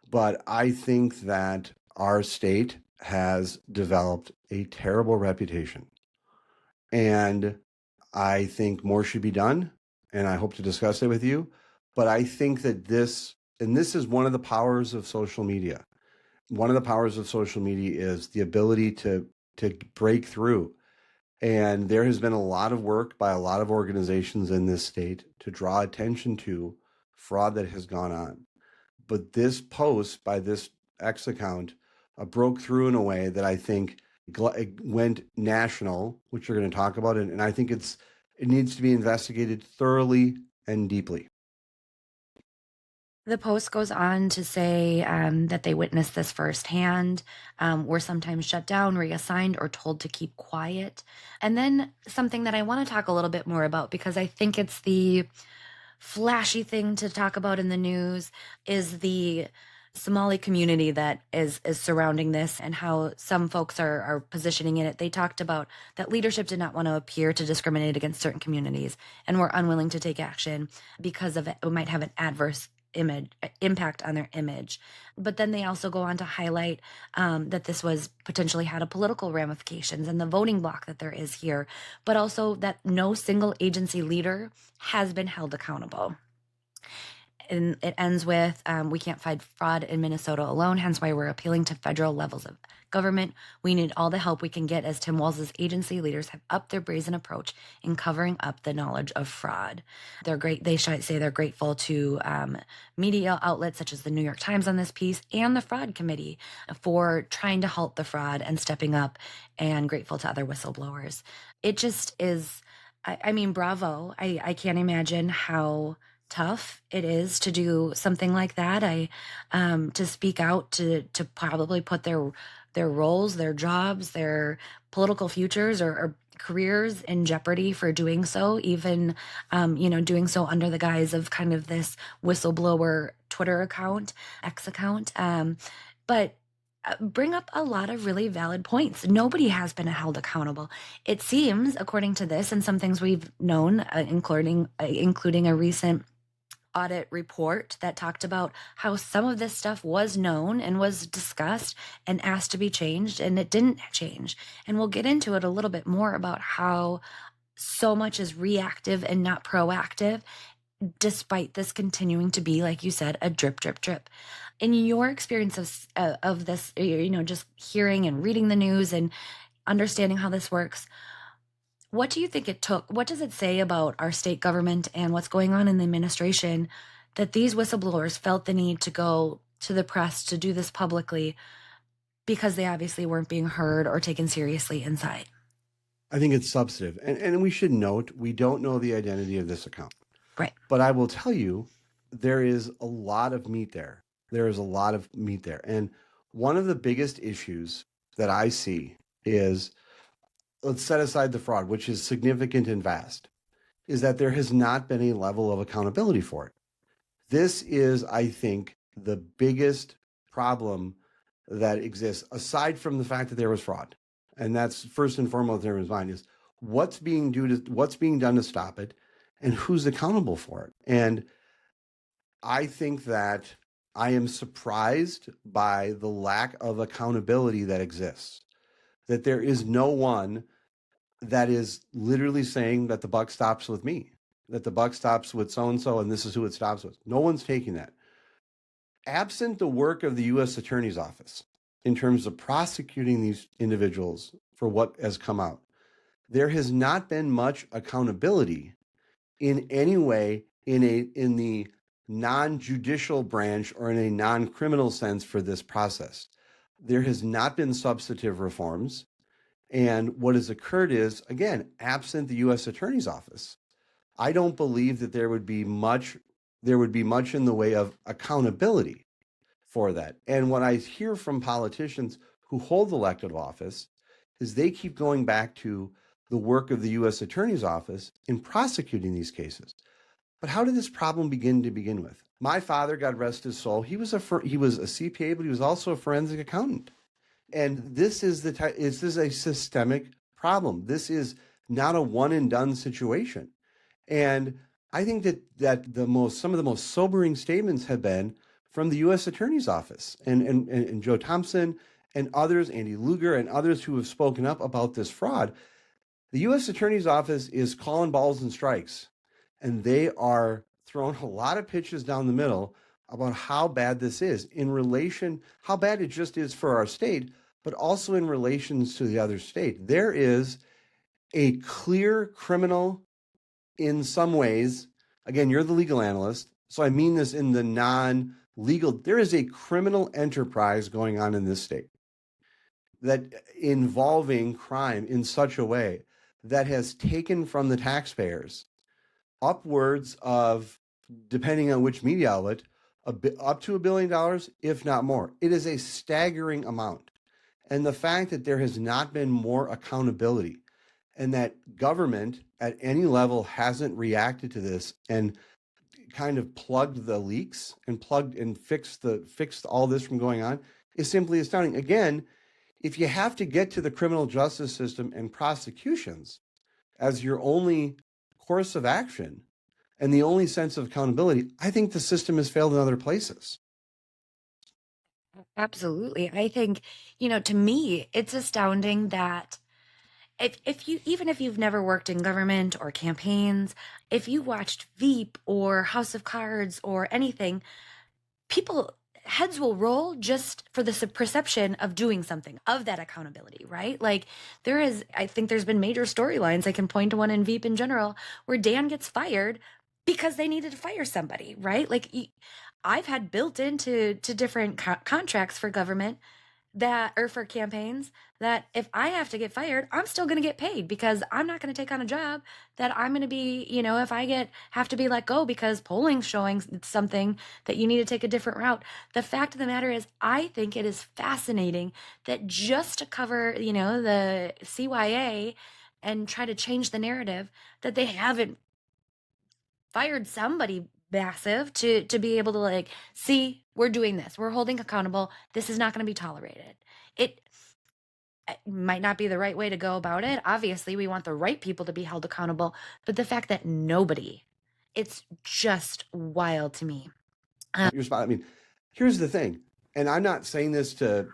But I think that our state has developed a terrible reputation. And I think more should be done. And I hope to discuss it with you. But I think that this is one of the powers of social media. One of the powers of social media is the ability to break through. And there has been a lot of work by a lot of organizations in this state to draw attention to fraud that has gone on. But this post by this X account broke through in a way that I think went national, which you're going to talk about. And I think it needs to be investigated thoroughly and deeply. The post goes on to say that they witnessed this firsthand, were sometimes shut down, reassigned, or told to keep quiet. And then something that I want to talk a little bit more about, because I think it's the flashy thing to talk about in the news, is the Somali community that is surrounding this and how some folks are positioning in it. They talked about that leadership did not want to appear to discriminate against certain communities and were unwilling to take action because of it might have an adverse impact on their image. But then they also go on to highlight that this was potentially had a political ramifications and the voting block that there is here, but also that no single agency leader has been held accountable. And it ends with, we can't fight fraud in Minnesota alone, hence why we're appealing to federal levels of government. We need all the help we can get as Tim Walz's agency leaders have upped their brazen approach in covering up the knowledge of fraud. They're great. They say they're grateful to media outlets such as the New York Times on this piece and the Fraud Committee for trying to halt the fraud and stepping up, and grateful to other whistleblowers. It just is, I mean, bravo. I can't imagine how tough it is to do something like that. To speak out, to probably put their roles, their jobs, their political futures or careers in jeopardy for doing so, even doing so under the guise of kind of this whistleblower Twitter account, X account. But bring up a lot of really valid points. Nobody has been held accountable. It seems, according to this and some things we've known, including a recent audit report that talked about how some of this stuff was known and was discussed and asked to be changed, and it didn't change. And we'll get into it a little bit more about how so much is reactive and not proactive, despite this continuing to be, like you said, a drip, drip, drip. In your experience of this, just hearing and reading the news and understanding how this works, what do you think it took? What does it say about our state government and what's going on in the administration that these whistleblowers felt the need to go to the press to do this publicly because they obviously weren't being heard or taken seriously inside? I think it's substantive. And we should note, we don't know the identity of this account. Right. But I will tell you, there is a lot of meat there. There is a lot of meat there. And one of the biggest issues that I see is, let's set aside the fraud, which is significant and vast, is that there has not been a level of accountability for it. This is, I think, the biggest problem that exists, aside from the fact that there was fraud. And that's first and foremost in everyone's mind, is what's being done to stop it and who's accountable for it. And I think that I am surprised by the lack of accountability that exists, that there is no one that is literally saying that the buck stops with me, that the buck stops with so-and-so, and this is who it stops with. No one's taking that. Absent the work of the U.S. Attorney's Office in terms of prosecuting these individuals for what has come out, there has not been much accountability in any way in the non-judicial branch or in a non-criminal sense for this process. There has not been substantive reforms. And what has occurred is, again, absent the U.S. Attorney's Office, I don't believe that there would be much in the way of accountability for that. And what I hear from politicians who hold elected office is they keep going back to the work of the U.S. Attorney's Office in prosecuting these cases. But how did this problem begin with? My father, God rest his soul, he was a CPA, but he was also a forensic accountant. And this is a systemic problem. This is not a one and done situation. And I think that some of the most sobering statements have been from the U.S. Attorney's Office and Joe Thompson and others, Andy Luger and others who have spoken up about this fraud. The U.S. Attorney's Office is calling balls and strikes, and they are throwing a lot of pitches down the middle about how bad this is how bad it just is for our state, but also in relations to the other state. There is a clear criminal in some ways. Again, you're the legal analyst, so I mean this in the non-legal. There is a criminal enterprise going on in this state that involving crime in such a way that has taken from the taxpayers upwards of, depending on which media outlet, up to $1 billion, if not more. It is a staggering amount. And the fact that there has not been more accountability and that government at any level hasn't reacted to this and kind of plugged the leaks and fixed all this from going on is simply astounding. Again, if you have to get to the criminal justice system and prosecutions as your only course of action, and the only sense of accountability, I think the system has failed in other places. Absolutely. I think, to me, it's astounding that if you, even if you've never worked in government or campaigns, if you watched Veep or House of Cards or anything, people heads will roll just for the perception of doing something, of that accountability, right? Like I think there's been major storylines. I can point to one in Veep in general where Dan gets fired because they needed to fire somebody, right? Like I've had built into different contracts for government that, or for campaigns, that if I have to get fired, I'm still going to get paid, because I'm not going to take on a job that I'm going to be, if I have to be let go because polling's showing something that you need to take a different route. The fact of the matter is, I think it is fascinating that just to cover, the CYA and try to change the narrative, that they haven't fired somebody massive to be able to, like, see, we're doing this, we're holding accountable, this is not going to be tolerated. It might not be the right way to go about it. Obviously we want the right people to be held accountable, but the fact that nobody, it's just wild to me. Your spot. I mean, here's the thing, and I'm not saying this to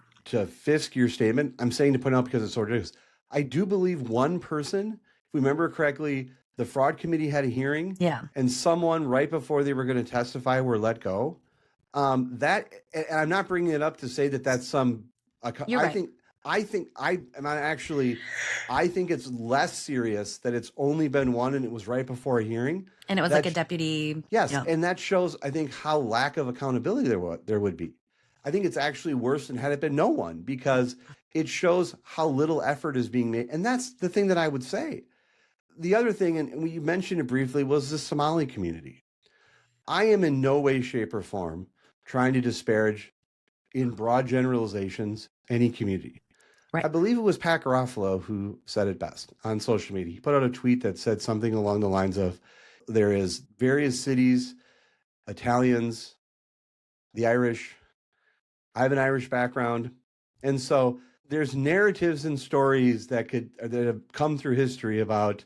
fisk your statement. I'm saying to point out because it's sort of, I do believe one person, if we remember correctly, the fraud committee had a hearing, Yeah. and someone right before they were going to testify were let go. And I'm not bringing it up to say that that's some. You're right. I think it's less serious that it's only been one and it was right before a hearing. And it was like a deputy. Yes, Yeah. and that shows, I think, how lack of accountability there would be. I think it's actually worse than had it been no one, because it shows how little effort is being made. And that's the thing that I would say. The other thing, and we mentioned it briefly, was the Somali community. I am in no way, shape, or form trying to disparage, in broad generalizations, any community. Right. I believe it was Pat Garofalo who said it best on social media. He put out a tweet that said something along the lines of, there is various cities, Italians, the Irish. I have an Irish background. And so there's narratives and stories that have come through history about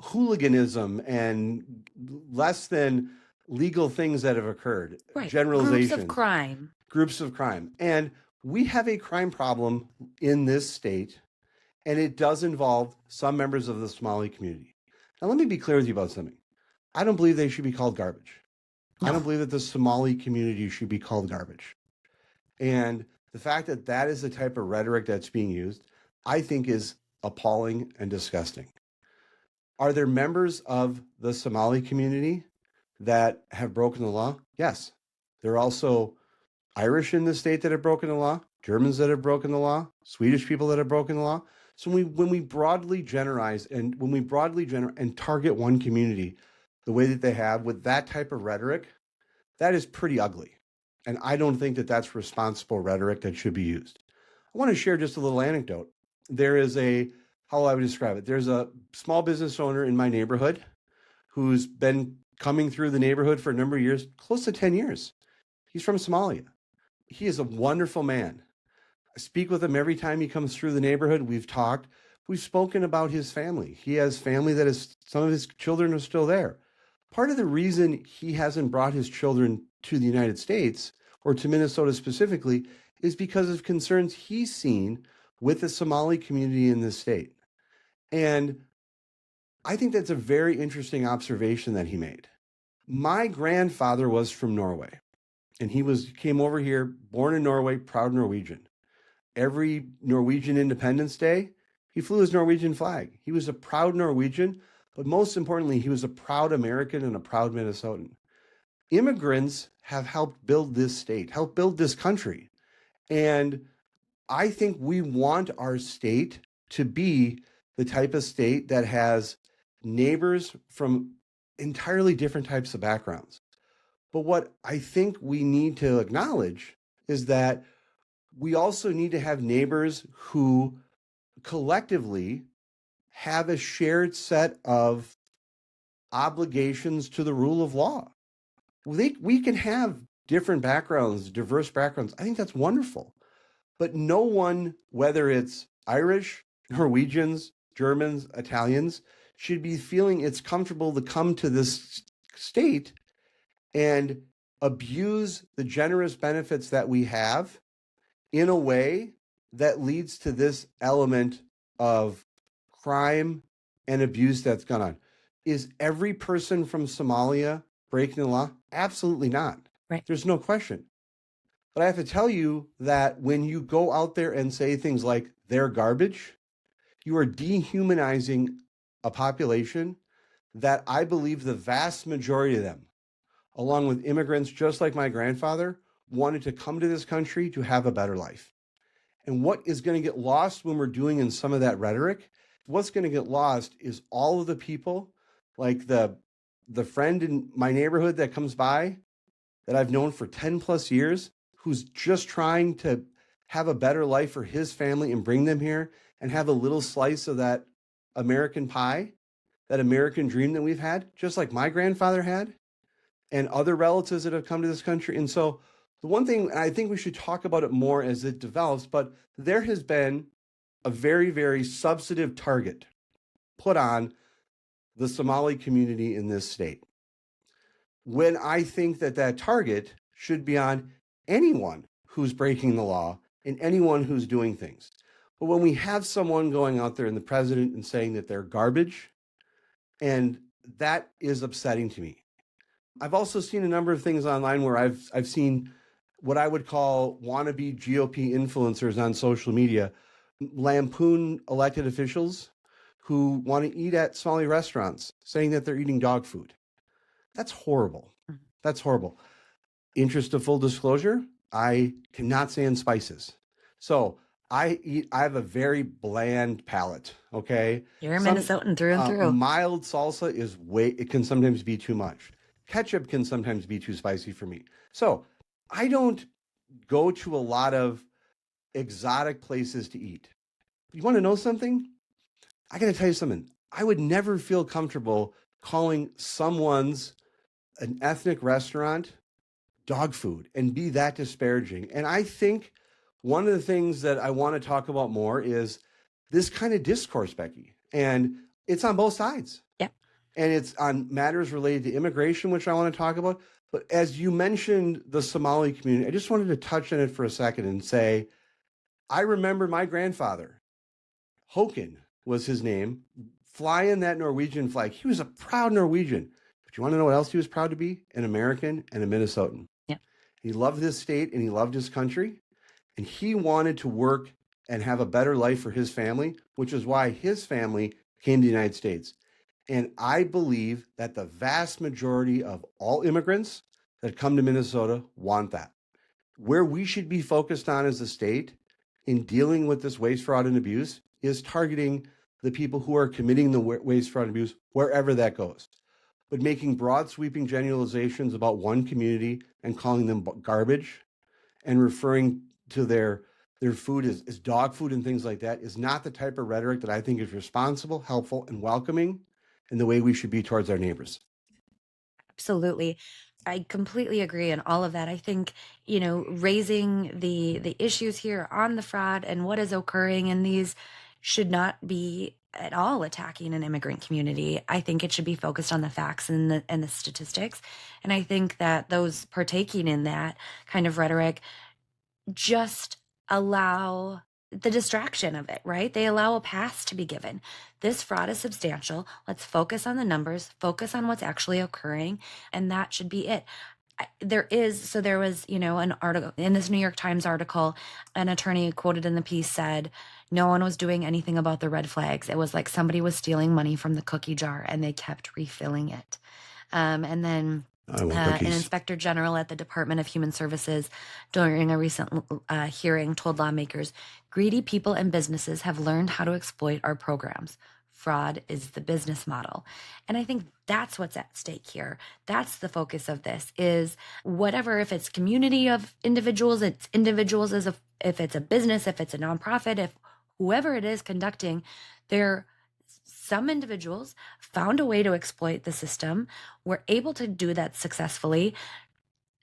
hooliganism and less than legal things that have occurred. Right. Generalization. Groups of crime. And we have a crime problem in this state, and it does involve some members of the Somali community. Now, let me be clear with you about something. I don't believe they should be called garbage. No. I don't believe that the Somali community should be called garbage. And the fact that that is the type of rhetoric that's being used, I think, is appalling and disgusting. Are there members of the Somali community that have broken the law? Yes. There are also Irish in the state that have broken the law, Germans that have broken the law, Swedish people that have broken the law. So when we broadly generalize and target one community the way that they have with that type of rhetoric, that is pretty ugly. And I don't think that that's responsible rhetoric that should be used. I want to share just a little anecdote. There is how I would describe it. There's a small business owner in my neighborhood who's been coming through the neighborhood for a number of years, close to 10 years. He's from Somalia. He is a wonderful man. I speak with him every time he comes through the neighborhood. We've talked. We've spoken about his family. He has family that is, some of his children are still there. Part of the reason he hasn't brought his children to the United States, or to Minnesota specifically, is because of concerns he's seen with the Somali community in this state. And I think that's a very interesting observation that he made. My grandfather was from Norway, and he came over here, born in Norway, proud Norwegian. Every Norwegian Independence Day, he flew his Norwegian flag. He was a proud Norwegian, but most importantly, he was a proud American and a proud Minnesotan. Immigrants have helped build this state, helped build this country. And I think we want our state to be the type of state that has neighbors from entirely different types of backgrounds. But what I think we need to acknowledge is that we also need to have neighbors who collectively have a shared set of obligations to the rule of law. We can have different backgrounds, diverse backgrounds. I think that's wonderful. But no one, whether it's Irish, Norwegians, Germans, Italians, should be feeling it's comfortable to come to this state and abuse the generous benefits that we have in a way that leads to this element of crime and abuse that's gone on. Is every person from Somalia breaking the law? Absolutely not. Right. There's no question. But I have to tell you that when you go out there and say things like they're garbage, you are dehumanizing a population that I believe the vast majority of them, along with immigrants just like my grandfather, wanted to come to this country to have a better life. And what is going to get lost when we're doing in some of that rhetoric, what's going to get lost is all of the people, like the friend in my neighborhood that comes by that I've known for 10 plus years, who's just trying to have a better life for his family and bring them here and have a little slice of that American pie, that American dream that we've had, just like my grandfather had and other relatives that have come to this country. And so the one thing, and I think we should talk about it more as it develops, but there has been a very, very substantive target put on the Somali community in this state, when I think that that target should be on anyone who's breaking the law and anyone who's doing things. But when we have someone going out there and the president and saying that they're garbage, and that is upsetting to me. I've also seen a number of things online where I've seen what I would call wannabe GOP influencers on social media lampoon elected officials who want to eat at Somali restaurants, saying that they're eating dog food. That's horrible. That's horrible. Interest of full disclosure, I cannot stand spices. So I have a very bland palate, okay? You're a Minnesotan through and through. Mild salsa it can sometimes be too much. Ketchup can sometimes be too spicy for me. So I don't go to a lot of exotic places to eat. You want to know something? I got to tell you something. I would never feel comfortable calling someone's an ethnic restaurant dog food and be that disparaging. And I think one of the things that I want to talk about more is this kind of discourse, Becky. And it's on both sides. Yep. And it's on matters related to immigration, which I want to talk about. But as you mentioned the Somali community, I just wanted to touch on it for a second and say, I remember my grandfather, Håkon was his name, flying that Norwegian flag. He was a proud Norwegian. But you want to know what else he was proud to be? An American and a Minnesotan. Yeah. He loved this state and he loved his country. And he wanted to work and have a better life for his family, which is why his family came to the United States. And I believe that the vast majority of all immigrants that come to Minnesota want that. Where we should be focused on as a state in dealing with this waste, fraud, and abuse is targeting the people who are committing the waste, fraud, and abuse, wherever that goes. But making broad, sweeping generalizations about one community and calling them garbage and referring to their food as dog food and things like that is not the type of rhetoric that I think is responsible, helpful, and welcoming in the way we should be towards our neighbors. Absolutely. I completely agree on all of that. I think, raising the issues here on the fraud and what is occurring in these should not be at all attacking an immigrant community. I think it should be focused on the facts and the statistics. And I think that those partaking in that kind of rhetoric just allow the distraction of it, right? They allow a pass to be given. This fraud is substantial. Let's focus on the numbers, focus on what's actually occurring, and that should be it. There was, an article in this New York Times article, an attorney quoted in the piece said, no one was doing anything about the red flags. It was like somebody was stealing money from the cookie jar and they kept refilling it. And then an inspector general at the Department of Human Services during a recent hearing told lawmakers, greedy people and businesses have learned how to exploit our programs. Fraud is the business model. And I think that's what's at stake here. That's the focus of this is whatever, if it's community of individuals, it's individuals if it's a business, if it's a nonprofit, if whoever it is conducting, some individuals found a way to exploit the system, were able to do that successfully,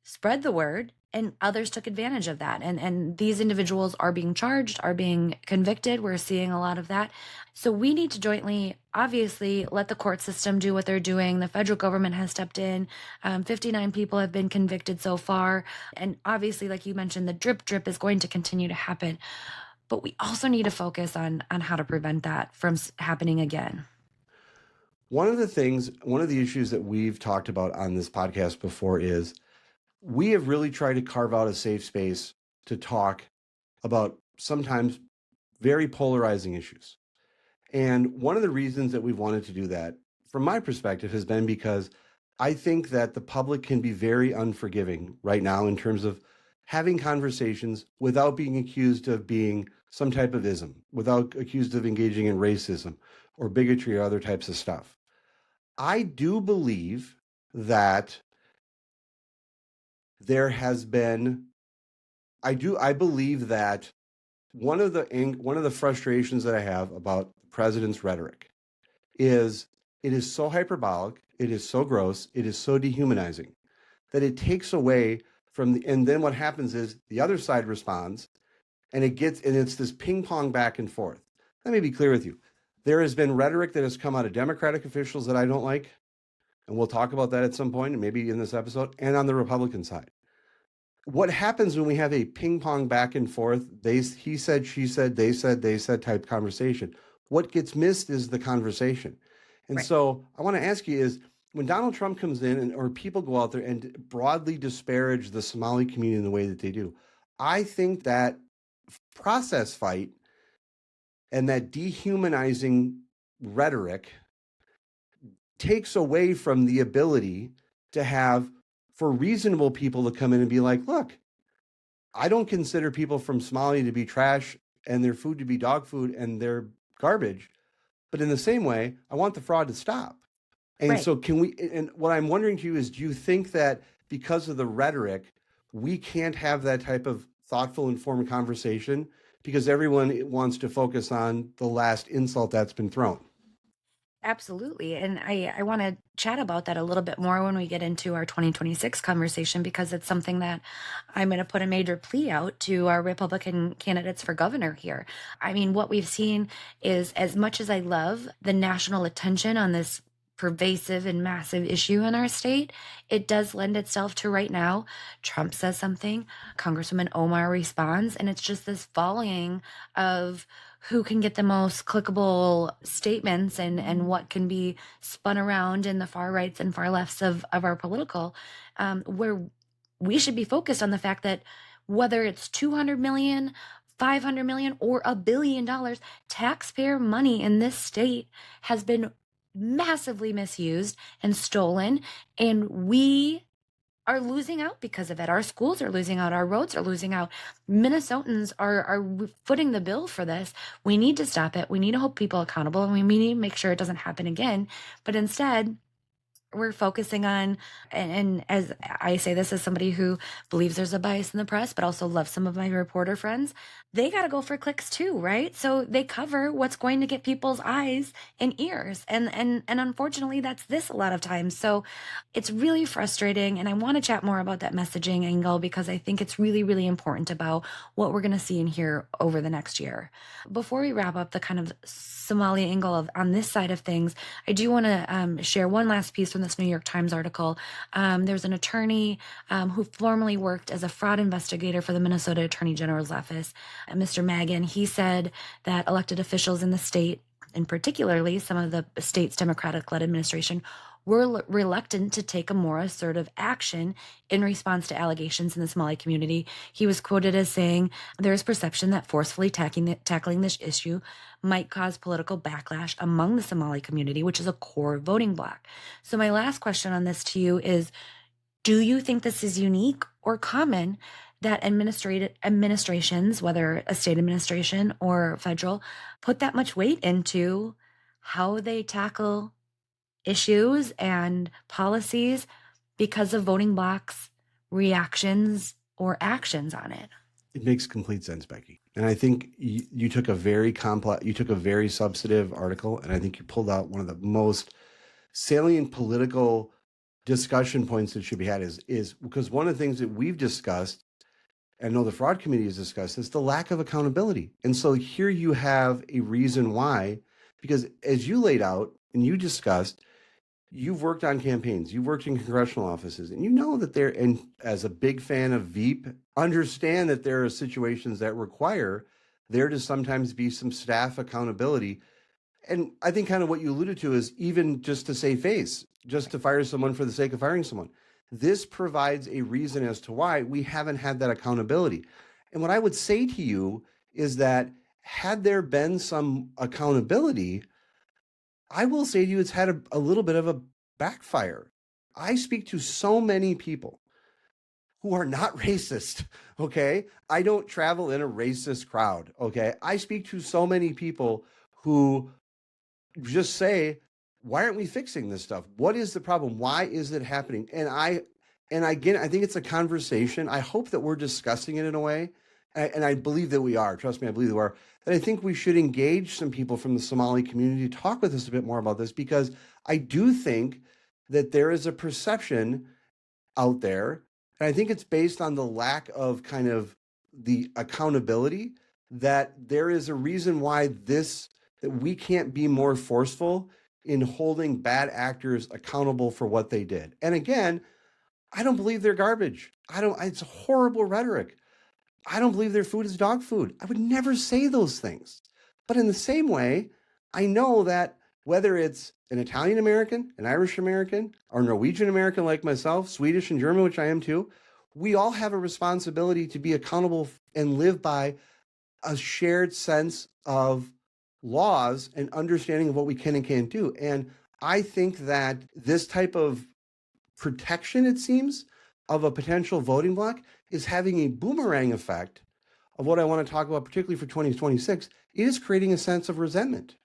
spread the word, And others took advantage of that. And these individuals are being charged, are being convicted. We're seeing a lot of that. So we need to jointly, obviously, let the court system do what they're doing. The federal government has stepped in. 59 people have been convicted so far. And obviously, like you mentioned, the drip is going to continue to happen. But we also need to focus on how to prevent that from happening again. One of the issues that we've talked about on this podcast before is we have really tried to carve out a safe space to talk about sometimes very polarizing issues. And one of the reasons that we've wanted to do that, from my perspective, has been because I think that the public can be very unforgiving right now in terms of having conversations without being accused of being some type of ism, without accused of engaging in racism or bigotry or other types of stuff. I do believe that there has been, I believe that one of the frustrations that I have about the president's rhetoric is it is so hyperbolic, it is so gross, it is so dehumanizing that it takes away from and then what happens is the other side responds and it's this ping pong back and forth. Let me be clear with you. There has been rhetoric that has come out of Democratic officials that I don't like, and we'll talk about that at some point, maybe in this episode, and on the Republican side. What happens when we have a ping pong back and forth, he said, she said, they said type conversation? What gets missed is the conversation. And so I want to ask you is, when Donald Trump comes in or people go out there and broadly disparage the Somali community in the way that they do, I think that process fight and that dehumanizing rhetoric takes away from the ability to have for reasonable people to come in and be like, look, I don't consider people from Somalia to be trash and their food to be dog food and their garbage. But in the same way, I want the fraud to stop. And so and what I'm wondering to you is, do you think that because of the rhetoric, we can't have that type of thoughtful, informed conversation because everyone wants to focus on the last insult that's been thrown? Absolutely. And I want to chat about that a little bit more when we get into our 2026 conversation, because it's something that I'm going to put a major plea out to our Republican candidates for governor here. I mean, what we've seen is, as much as I love the national attention on this pervasive and massive issue in our state, it does lend itself to right now. Trump says something, Congresswoman Omar responds, and it's just this volleying of who can get the most clickable statements and what can be spun around in the far rights and far lefts of our political, where we should be focused on the fact that whether it's 200 million, 500 million, or $1 billion, taxpayer money in this state has been massively misused and stolen, and we are losing out because of it. Our schools are losing out. Our roads are losing out. Minnesotans are footing the bill for this. We need to stop it. We need to hold people accountable, and we need to make sure it doesn't happen again. But instead, we're focusing on, and as I say this as somebody who believes there's a bias in the press, but also loves some of my reporter friends, they got to go for clicks too, right? So they cover what's going to get people's eyes and ears. And unfortunately, that's this a lot of times. So it's really frustrating. And I want to chat more about that messaging angle, because I think it's really, really important about what we're going to see and hear over the next year. Before we wrap up the kind of Somali angle on this side of things, I do want to share one last piece from this New York Times article. There's an attorney who formerly worked as a fraud investigator for the Minnesota Attorney General's office, Mr. Magan. He said that elected officials in the state, and particularly some of the state's Democratic-led administration, were reluctant to take a more assertive action in response to allegations in the Somali community. He was quoted as saying, "There is perception that forcefully tackling this issue might cause political backlash among the Somali community, which is a core voting bloc." So my last question on this to you is, do you think this is unique or common that administrations, whether a state administration or federal, put that much weight into how they tackle issues and policies because of voting blocks, reactions, or actions on it? It makes complete sense, Becky. And I think you took a very substantive article, and I think you pulled out one of the most salient political discussion points that should be had is because one of the things that we've discussed, and I know the fraud committee has discussed, is the lack of accountability. And so here you have a reason why, because as you laid out and you discussed, you've worked on campaigns, you've worked in congressional offices, and you know that there, and as a big fan of Veep, understand that there are situations that require there to sometimes be some staff accountability. And I think kind of what you alluded to is even just to save face, just to fire someone for the sake of firing someone. This provides a reason as to why we haven't had that accountability. And what I would say to you is that had there been some accountability, I will say to you, it's had a little bit of a backfire. I speak to so many people who are not racist, okay? I don't travel in a racist crowd, okay? I speak to so many people who just say, why aren't we fixing this stuff? What is the problem? Why is it happening? And again, I think it's a conversation. I hope that we're discussing it in a way, and I believe that we are. Trust me, I believe that we are. That I think we should engage some people from the Somali community to talk with us a bit more about this, because I do think that there is a perception out there, and I think it's based on the lack of kind of the accountability, that there is a reason why that we can't be more forceful in holding bad actors accountable for what they did. And again, I don't believe they're garbage. It's horrible rhetoric. I don't believe their food is dog food. I would never say those things. But in the same way, I know that whether it's an Italian American, an Irish American, or Norwegian American like myself, Swedish and German, which I am too, we all have a responsibility to be accountable and live by a shared sense of laws and understanding of what we can and can't do. And I think that this type of protection, it seems, of a potential voting block is having a boomerang effect of what I want to talk about, particularly for 2026. It is creating a sense of resentment.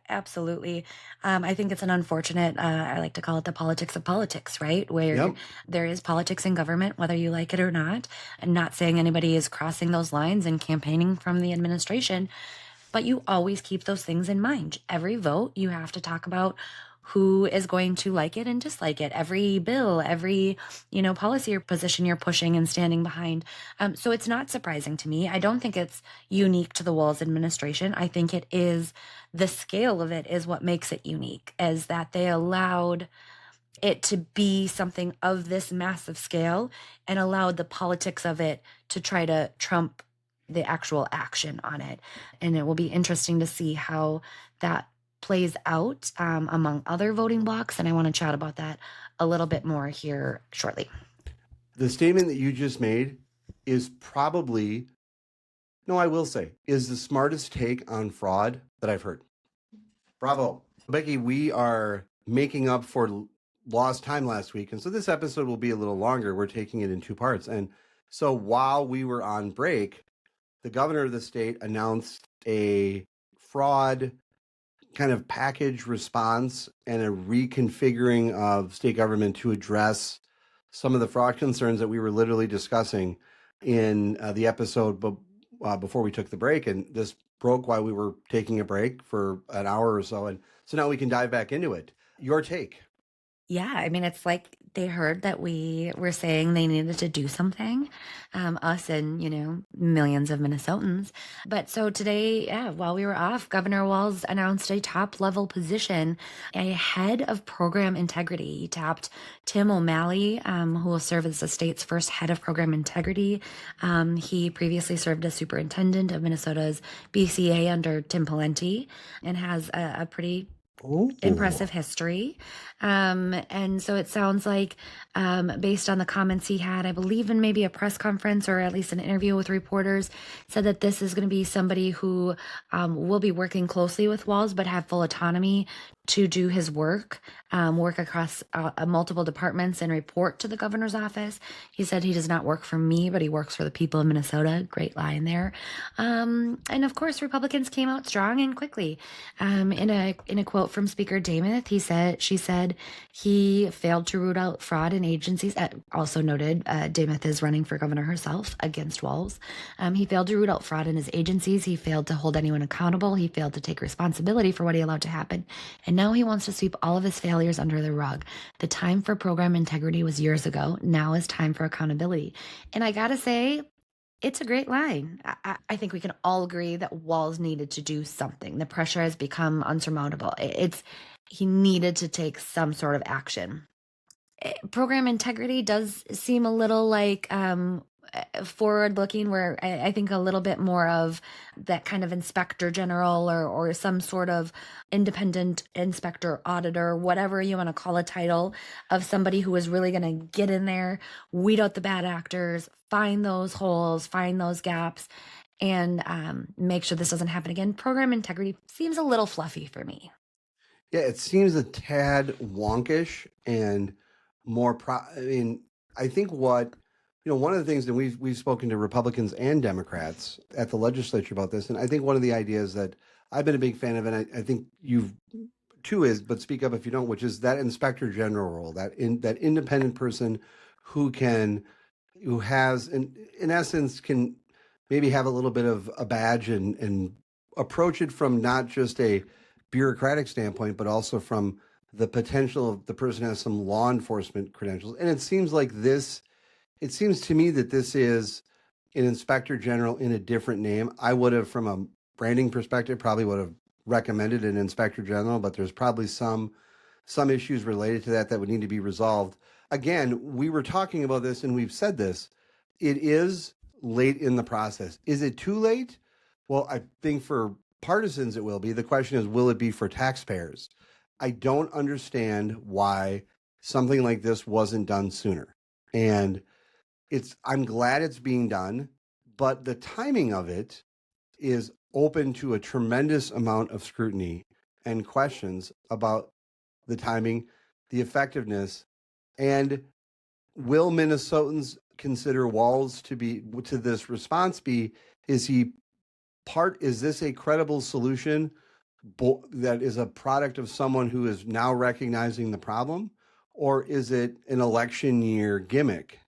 Absolutely. I think it's an unfortunate, I like to call it the politics of politics, right? Where Yep. there is politics in government, whether you like it or not. And not saying anybody is crossing those lines and campaigning from the administration, but you always keep those things in mind. Every vote, you have to talk about who is going to like it and dislike it. Every bill, every, policy or position you're pushing and standing behind. So it's not surprising to me. I don't think it's unique to the Walz administration. I think it is, the scale of it is what makes it unique, is that they allowed it to be something of this massive scale and allowed the politics of it to try to trump the actual action on it. And it will be interesting to see how that plays out among other voting blocks. And I want to chat about that a little bit more here shortly. The statement that you just made is probably, no, I will say, is the smartest take on fraud that I've heard. Bravo. Becky, we are making up for lost time last week. And so this episode will be a little longer. We're taking it in two parts. And so while we were on break, the governor of the state announced a fraud kind of package response and a reconfiguring of state government to address some of the fraud concerns that we were literally discussing in the episode before we took the break. And this broke while we were taking a break for an hour or so. And so now we can dive back into it. Your take. Yeah, I mean, it's like they heard that we were saying they needed to do something, us and, millions of Minnesotans. But so today, while we were off, Governor Walz announced a top-level position, a head of program integrity. He tapped Tim O'Malley, who will serve as the state's first head of program integrity. He previously served as superintendent of Minnesota's BCA under Tim Pawlenty and has a pretty impressive history. And so it sounds like, based on the comments he had, I believe in maybe a press conference or at least an interview with reporters, said that this is going to be somebody who will be working closely with Walz, but have full autonomy to do his work across multiple departments and report to the governor's office. He said he does not work for me, but he works for the people of Minnesota. Great line there. And of course, Republicans came out strong and quickly. In a quote from Speaker Dameth. She said he failed to root out fraud in agencies. Also noted, Dameth is running for governor herself against Walz. He failed to root out fraud in his agencies. He failed to hold anyone accountable. He failed to take responsibility for what he allowed to happen. And now he wants to sweep all of his failures under the rug. The time for program integrity was years ago. Now is time for accountability. And I gotta say, it's a great line. I think we can all agree that Walz needed to do something. The pressure has become unsurmountable. He needed to take some sort of action. Program integrity does seem a little like forward looking, where I think a little bit more of that kind of inspector general or some sort of independent inspector, auditor, whatever you want to call a title, of somebody who is really going to get in there, weed out the bad actors, find those holes, find those gaps, and make sure this doesn't happen again. Program integrity seems a little fluffy for me. Yeah, it seems a tad wonkish and more. I think one of the things that we've spoken to Republicans and Democrats at the legislature about this, and I think one of the ideas that I've been a big fan of, and I think you've too is, but speak up if you don't, which is that inspector general role, that independent person who has, in essence, can maybe have a little bit of a badge and approach it from not just a bureaucratic standpoint, but also from the potential of the person has some law enforcement credentials. And it seems to me that this is an inspector general in a different name. I would have, from a branding perspective, probably would have recommended an inspector general, but there's probably some issues related to that would need to be resolved. Again, we were talking about this and we've said this. It is late in the process. Is it too late? Well, I think for partisans it will be. The question is, will it be for taxpayers? I don't understand why something like this wasn't done sooner. And I'm glad it's being done, but the timing of it is open to a tremendous amount of scrutiny and questions about the timing, the effectiveness, and will Minnesotans consider Walz to this response be, is this a credible solution that is a product of someone who is now recognizing the problem, or is it an election year gimmick?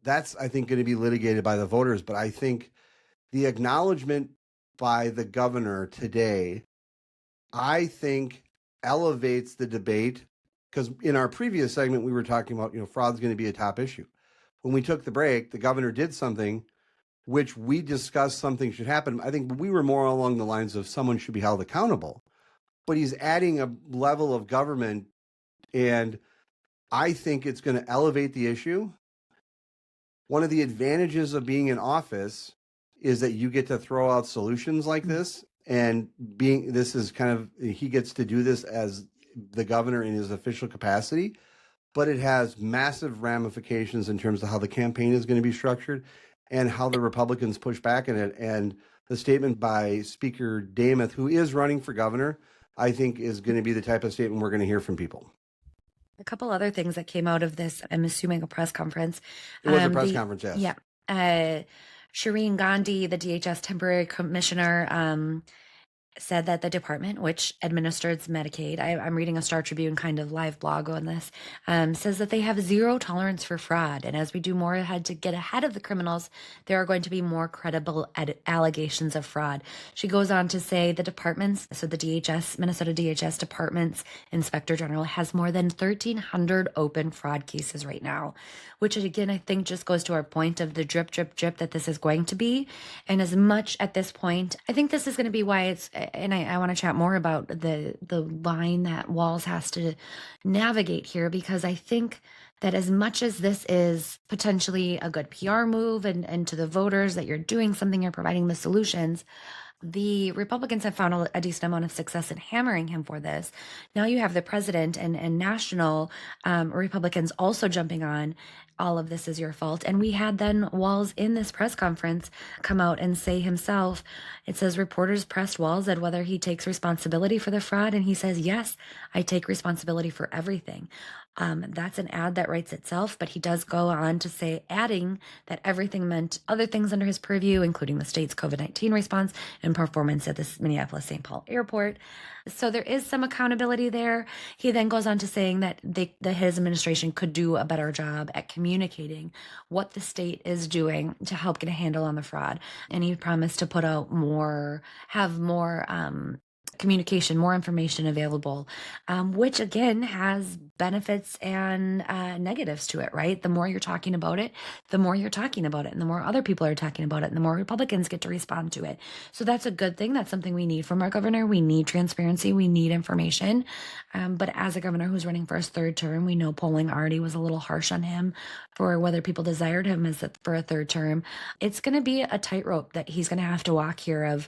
That's, I think, going to be litigated by the voters. But I think the acknowledgement by the governor today, I think, elevates the debate, because in our previous segment, we were talking about, fraud's going to be a top issue. When we took the break, the governor did something which we discussed something should happen. I think we were more along the lines of someone should be held accountable. But he's adding a level of government, and I think it's going to elevate the issue. One of the advantages of being in office is that you get to throw out solutions like this, and he gets to do this as the governor in his official capacity, but it has massive ramifications in terms of how the campaign is going to be structured and how the Republicans push back in it. And the statement by Speaker Dameth, who is running for governor, I think is going to be the type of statement we're going to hear from people. A couple other things that came out of this, I'm assuming a press conference. It was a press conference, yes. Yeah. Shireen Gandhi, the DHS temporary commissioner, said that the department, which administers Medicaid, I'm reading a Star Tribune kind of live blog on this, says that they have zero tolerance for fraud. And as we do more ahead to get ahead of the criminals, there are going to be more credible allegations of fraud. She goes on to say the departments, so the Minnesota DHS Department's Inspector General has more than 1,300 open fraud cases right now, which again, I think just goes to our point of the drip, drip, drip that this is going to be. And as much at this point, I think this is going to be why it's, and I want to chat more about the line that Walz has to navigate here, because I think that as much as this is potentially a good PR move and to the voters that you're doing something, you're providing the solutions, the Republicans have found a decent amount of success in hammering him for this. Now you have the president and national Republicans also jumping on. all of this is your fault. And we had then Walz in this press conference come out and say himself, it says reporters pressed Walz at whether he takes responsibility for the fraud. And he says, yes, I take responsibility for everything. That's an ad that writes itself, but he does go on to say, adding that everything meant other things under his purview, including the state's COVID-19 response and performance at the Minneapolis-St. Paul airport. So there is some accountability there. He then goes on to saying that his administration could do a better job at communicating what the state is doing to help get a handle on the fraud. And he promised to put out have more communication, more information available, which again has benefits and negatives to it, right? The more you're talking about it, the more you're talking about it, and the more other people are talking about it, and the more Republicans get to respond to it. So that's a good thing. That's something we need from our governor. We need transparency. We need information. But as a governor who's running for his third term, we know polling already was a little harsh on him for whether people desired him for a third term. It's going to be a tightrope that he's going to have to walk here of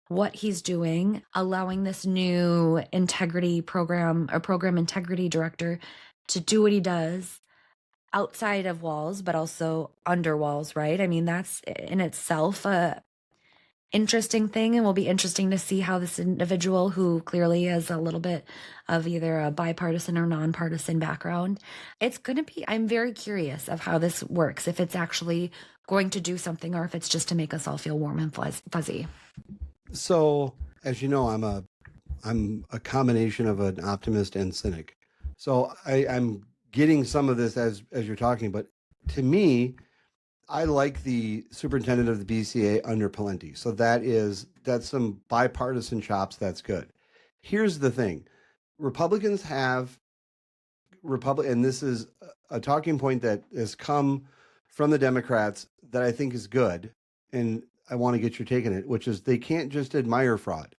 what he's doing, allowing this new integrity program or program integrity director to do what he does outside of Walz, but also under Walz, right? I mean, that's in itself a interesting thing, and will be interesting to see how this individual, who clearly has a little bit of either a bipartisan or nonpartisan background, I'm very curious of how this works, if it's actually going to do something or if it's just to make us all feel warm and fuzzy. So, as you know, I'm a combination of an optimist and cynic. So I'm getting some of this as you're talking, but to me, I like the superintendent of the BCA under Pawlenty. So that's some bipartisan chops. That's good. Here's the thing: Republicans and this is a talking point that has come from the Democrats that I think is good, and I want to get your take on it, which is they can't just admire fraud.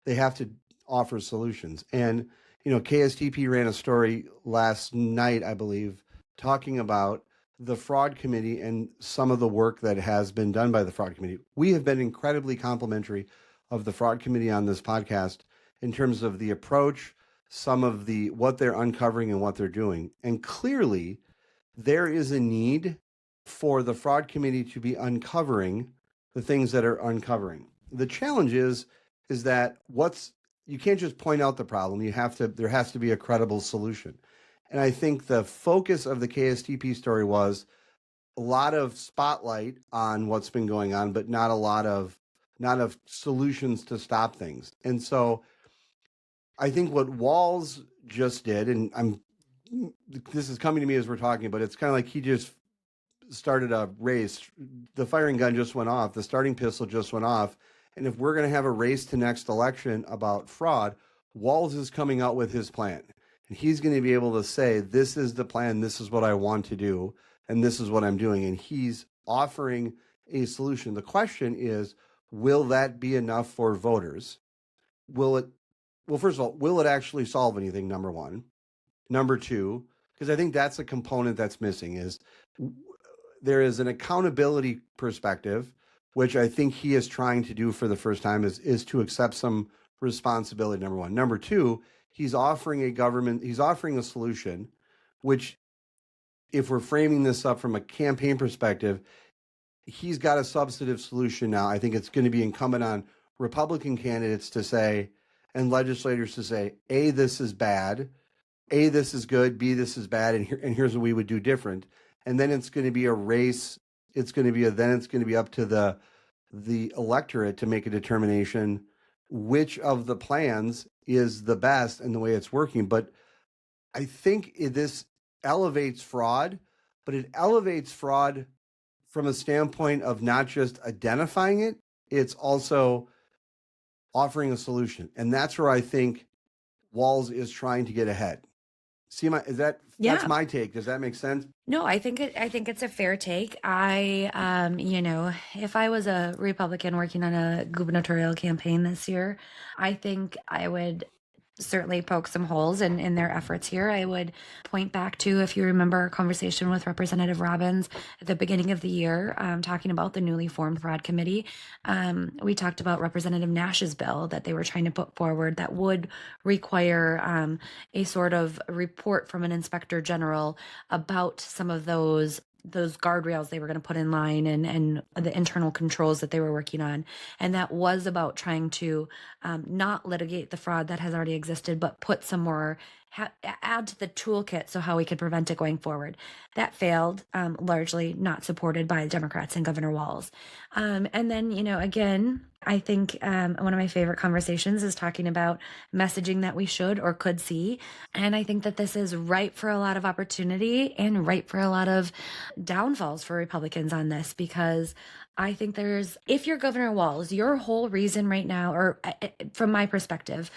They have to offer solutions. And, KSTP ran a story last night, I believe, talking about the fraud committee and some of the work that has been done by the fraud committee. We have been incredibly complimentary of the fraud committee on this podcast in terms of the approach, some of what they're uncovering and what they're doing. And clearly there is a need for the fraud committee to be uncovering the things that are uncovering. The challenge is that you can't just point out the problem. There has to be a credible solution. And I think the focus of the KSTP story was a lot of spotlight on what's been going on, but not of solutions to stop things. And so I think what Walz just did, and this is coming to me as we're talking, but it's kind of like he just started a race. The firing gun just went off. The starting pistol just went off. And if we're going to have a race to next election about fraud, Walz is coming out with his plan. And he's going to be able to say, this is the plan, this is what I want to do, and this is what I'm doing. And he's offering a solution. The question is, will that be enough for voters? First of all, will it actually solve anything, number one? Number two, because I think that's a component that's missing, is there is an accountability perspective, which I think he is trying to do for the first time, is to accept some responsibility, number one. Number two, he's offering a solution, which, if we're framing this up from a campaign perspective, he's got a substantive solution now. I think it's going to be incumbent on Republican candidates to say, and legislators to say, A, this is bad, A, this is good, B, this is bad, and here's what we would do different. And then it's going to be a race. It's going to be up to the electorate to make a determination which of the plans is the best and the way it's working. But I think this elevates fraud, but it elevates fraud from a standpoint of not just identifying it, it's also offering a solution. And that's where I think Walz is trying to get ahead. That's my take. Does that make sense? No, I think it's a fair take. If I was a Republican working on a gubernatorial campaign this year, I think I would certainly poke some holes in their efforts here. I would point back to, if you remember, our conversation with Representative Robbins at the beginning of the year, talking about the newly formed fraud committee. We talked about Representative Nash's bill that they were trying to put forward that would require a sort of report from an inspector general about some of those those guardrails they were going to put in line and the internal controls that they were working on. And that was about trying to not litigate the fraud that has already existed, but put some more, add to the toolkit so how we could prevent it going forward. That failed, largely not supported by Democrats and Governor Walz. And then, again, I think one of my favorite conversations is talking about messaging that we should or could see. And I think that this is ripe for a lot of opportunity and ripe for a lot of downfalls for Republicans on this, because I think if you're Governor Walz, your whole reason right now, or from my perspective,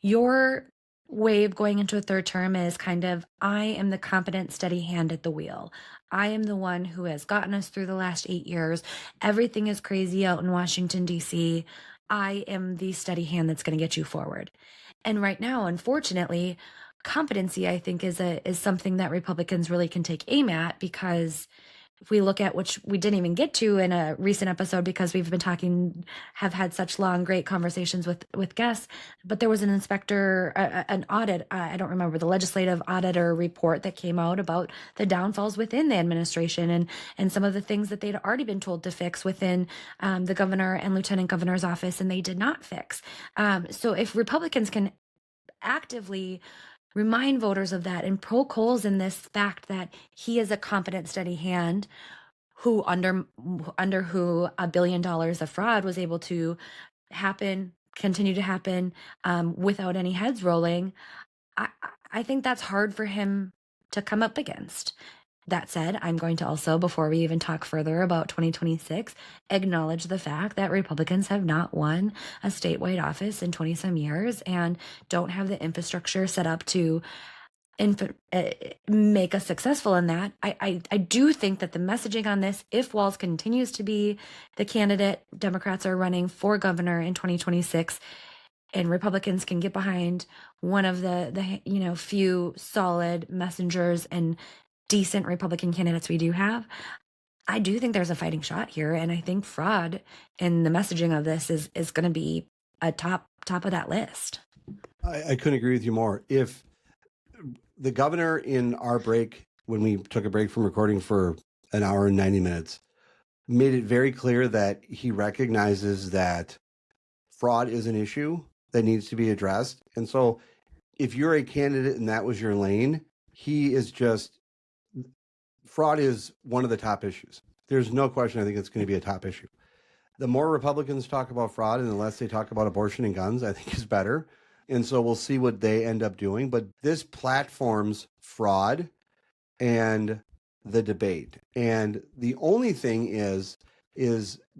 your way of going into a third term is kind of, I am the competent, steady hand at the wheel. I am the one who has gotten us through the last 8 years. Everything is crazy out in Washington, D.C. I am the steady hand that's going to get you forward. And right now, unfortunately, competency, I think, is something that Republicans really can take aim at, because if we look at, which we didn't even get to in a recent episode because we've been have had such long, great conversations with guests, but there was an inspector, an audit, I don't remember, the legislative auditor report that came out about the downfalls within the administration and some of the things that they'd already been told to fix within the governor and lieutenant governor's office, and they did not fix. So if Republicans can actively remind voters of that and poke holes in this fact that he is a competent, steady hand who under who $1 billion of fraud was able to continue to happen without any heads rolling, I think that's hard for him to come up against. That said, I'm going to also, before we even talk further about 2026, acknowledge the fact that Republicans have not won a statewide office in 20-some years and don't have the infrastructure set up to make us successful in that. I do think that the messaging on this, if Walz continues to be the candidate Democrats are running for governor in 2026, and Republicans can get behind one of the few solid messengers and decent Republican candidates we do have, I do think there's a fighting shot here. And I think fraud in the messaging of this is going to be a top of that list. I couldn't agree with you more. If the governor in our break, when we took a break from recording for an hour and 90 minutes, made it very clear that he recognizes that fraud is an issue that needs to be addressed. And so if you're a candidate and that was your lane, fraud is one of the top issues. There's no question. I think it's going to be a top issue. The more Republicans talk about fraud and the less they talk about abortion and guns, I think is better. And so we'll see what they end up doing. But this platforms fraud and the debate. And the only thing is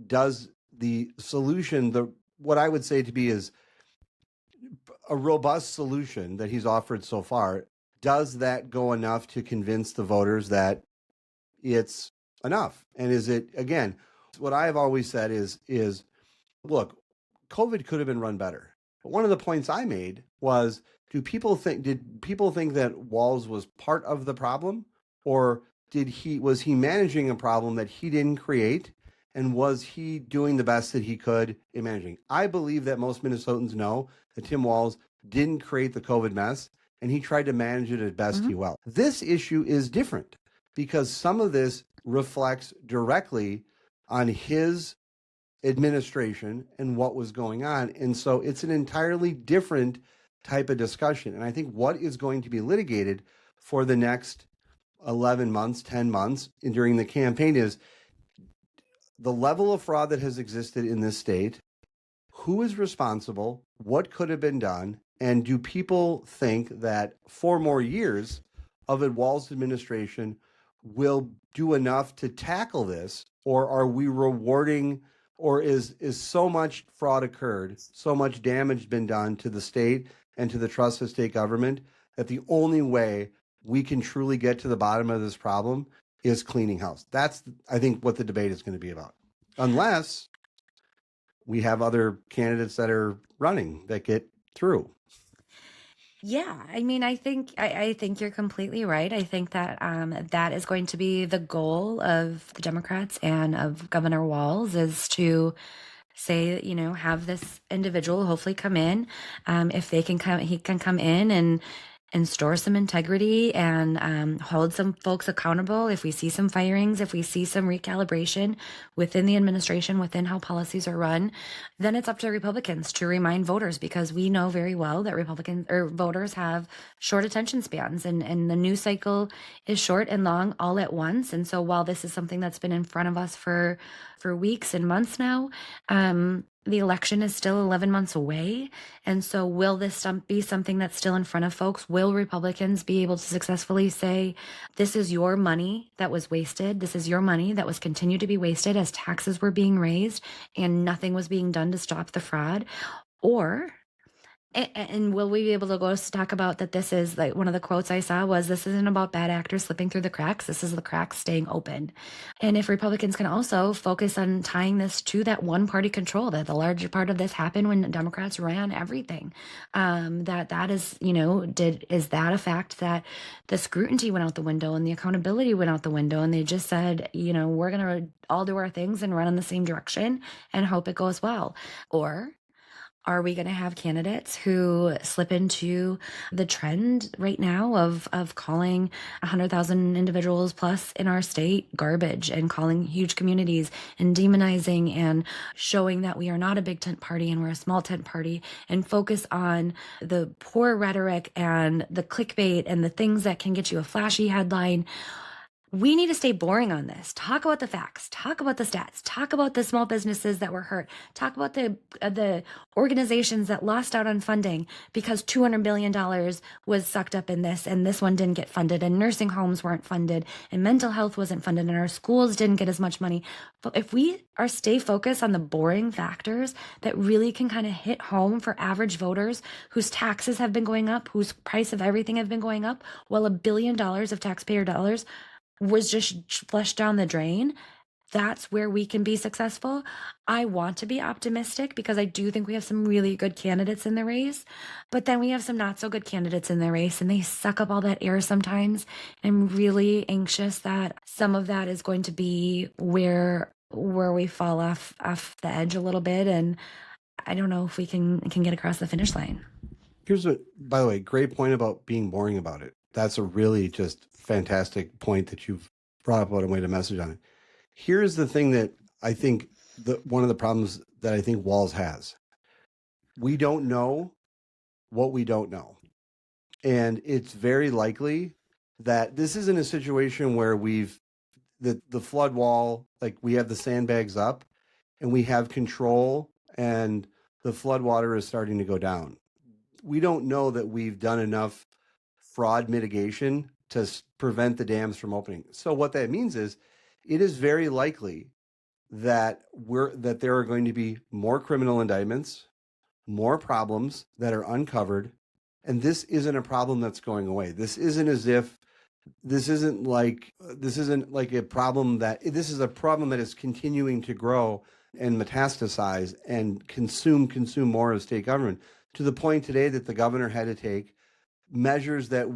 does the solution, what I would say to be is a robust solution that he's offered so far, does that go enough to convince the voters that it's enough? And is it, again, what I have always said is look, COVID could have been run better. But one of the points I made was, did people think that Walz was part of the problem, or was he managing a problem that he didn't create? And was he doing the best that he could in managing? I believe that most Minnesotans know that Tim Walz didn't create the COVID mess, and he tried to manage it as best he will. This issue is different because some of this reflects directly on his administration and what was going on. And so it's an entirely different type of discussion. And I think what is going to be litigated for the next 11 months, 10 months during the campaign is the level of fraud that has existed in this state, who is responsible, what could have been done, and do people think that 4 more years of a Walz administration will do enough to tackle this, or are we rewarding, or is so much fraud occurred, so much damage been done to the state and to the trust of state government that the only way we can truly get to the bottom of this problem is cleaning house? That's, I think, what the debate is going to be about. Unless we have other candidates that are running that get through. Yeah, I mean, I think you're completely right. I think that that is going to be the goal of the Democrats and of Governor Walz, is to say, have this individual hopefully come in. If they can come, he can come in install some integrity and hold some folks accountable. If we see some firings, if we see some recalibration within the administration, within how policies are run, then it's up to Republicans to remind voters, because we know very well that Republicans or voters have short attention spans, and the news cycle is short and long all at once. And so while this is something that's been in front of us for weeks and months now, the election is still 11 months away. And so will this be something that's still in front of folks? Will Republicans be able to successfully say, this is your money that was wasted. This is your money that was continued to be wasted as taxes were being raised and nothing was being done to stop the fraud? Or and will we be able to go talk about that? This is like one of the quotes I saw was, this isn't about bad actors slipping through the cracks. This is the cracks staying open. And if Republicans can also focus on tying this to that one party control, that the larger part of this happened when Democrats ran everything, that is, is that a fact that the scrutiny went out the window and the accountability went out the window, and they just said, we're going to all do our things and run in the same direction and hope it goes well? Or are we going to have candidates who slip into the trend right now of calling 100,000 individuals plus in our state garbage, and calling huge communities and demonizing and showing that we are not a big tent party and we're a small tent party, and focus on the poor rhetoric and the clickbait and the things that can get you a flashy headline? We need to stay boring on this. Talk about the facts. Talk about the stats. Talk about the small businesses that were hurt. Talk about the organizations that lost out on funding because $200 billion was sucked up in this, and this one didn't get funded, and nursing homes weren't funded, and mental health wasn't funded, and our schools didn't get as much money. But if we stay focused on the boring factors that really can kind of hit home for average voters whose taxes have been going up, whose price of everything have been going up, while $1 billion of taxpayer dollars was just flushed down the drain, that's where we can be successful. I want to be optimistic because I do think we have some really good candidates in the race, but then we have some not so good candidates in the race, and they suck up all that air sometimes. I'm really anxious that some of that is going to be where we fall off the edge a little bit, and I don't know if we can get across the finish line. Here's by the way, great point about being boring about it. That's a really just fantastic point that you've brought up about a way to message on it. Here's the thing that I think one of the problems that I think Walz has. We don't know what we don't know. And it's very likely that this isn't a situation where the flood wall, like we have the sandbags up and we have control and the flood water is starting to go down. We don't know that we've done enough fraud mitigation to prevent the dams from opening. So what that means is it is very likely that there are going to be more criminal indictments, more problems that are uncovered, and this isn't a problem that's going away. This isn't like a problem this is a problem that is continuing to grow and metastasize and consume more of state government, to the point today that the governor had to take measures that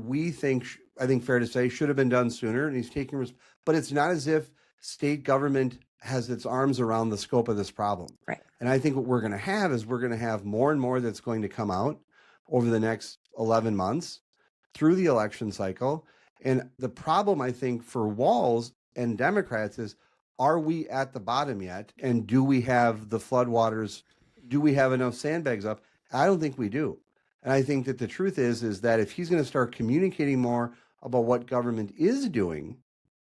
I think fair to say should have been done sooner, and he's taking but it's not as if state government has its arms around the scope of this problem. Right. And I think what we're going to have more and more that's going to come out over the next 11 months through the election cycle. And the problem, I think, for Walz and Democrats is, are we at the bottom yet? And do we have the floodwaters? Do we have enough sandbags up? I don't think we do. And I think that the truth is that if he's going to start communicating more about what government is doing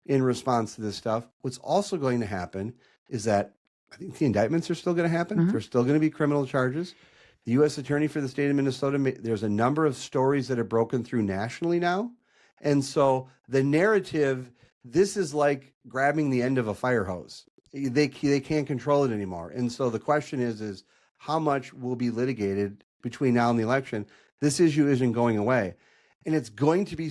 in response to this stuff, what's also going to happen is that I think the indictments are still going to happen. Mm-hmm. There's still going to be criminal charges. The U.S. Attorney for the state of Minnesota, there's a number of stories that have broken through nationally now. And so the narrative, this is like grabbing the end of a fire hose. They can't control it anymore. And so the question is how much will be litigated between now and the election? This issue isn't going away. And it's going to be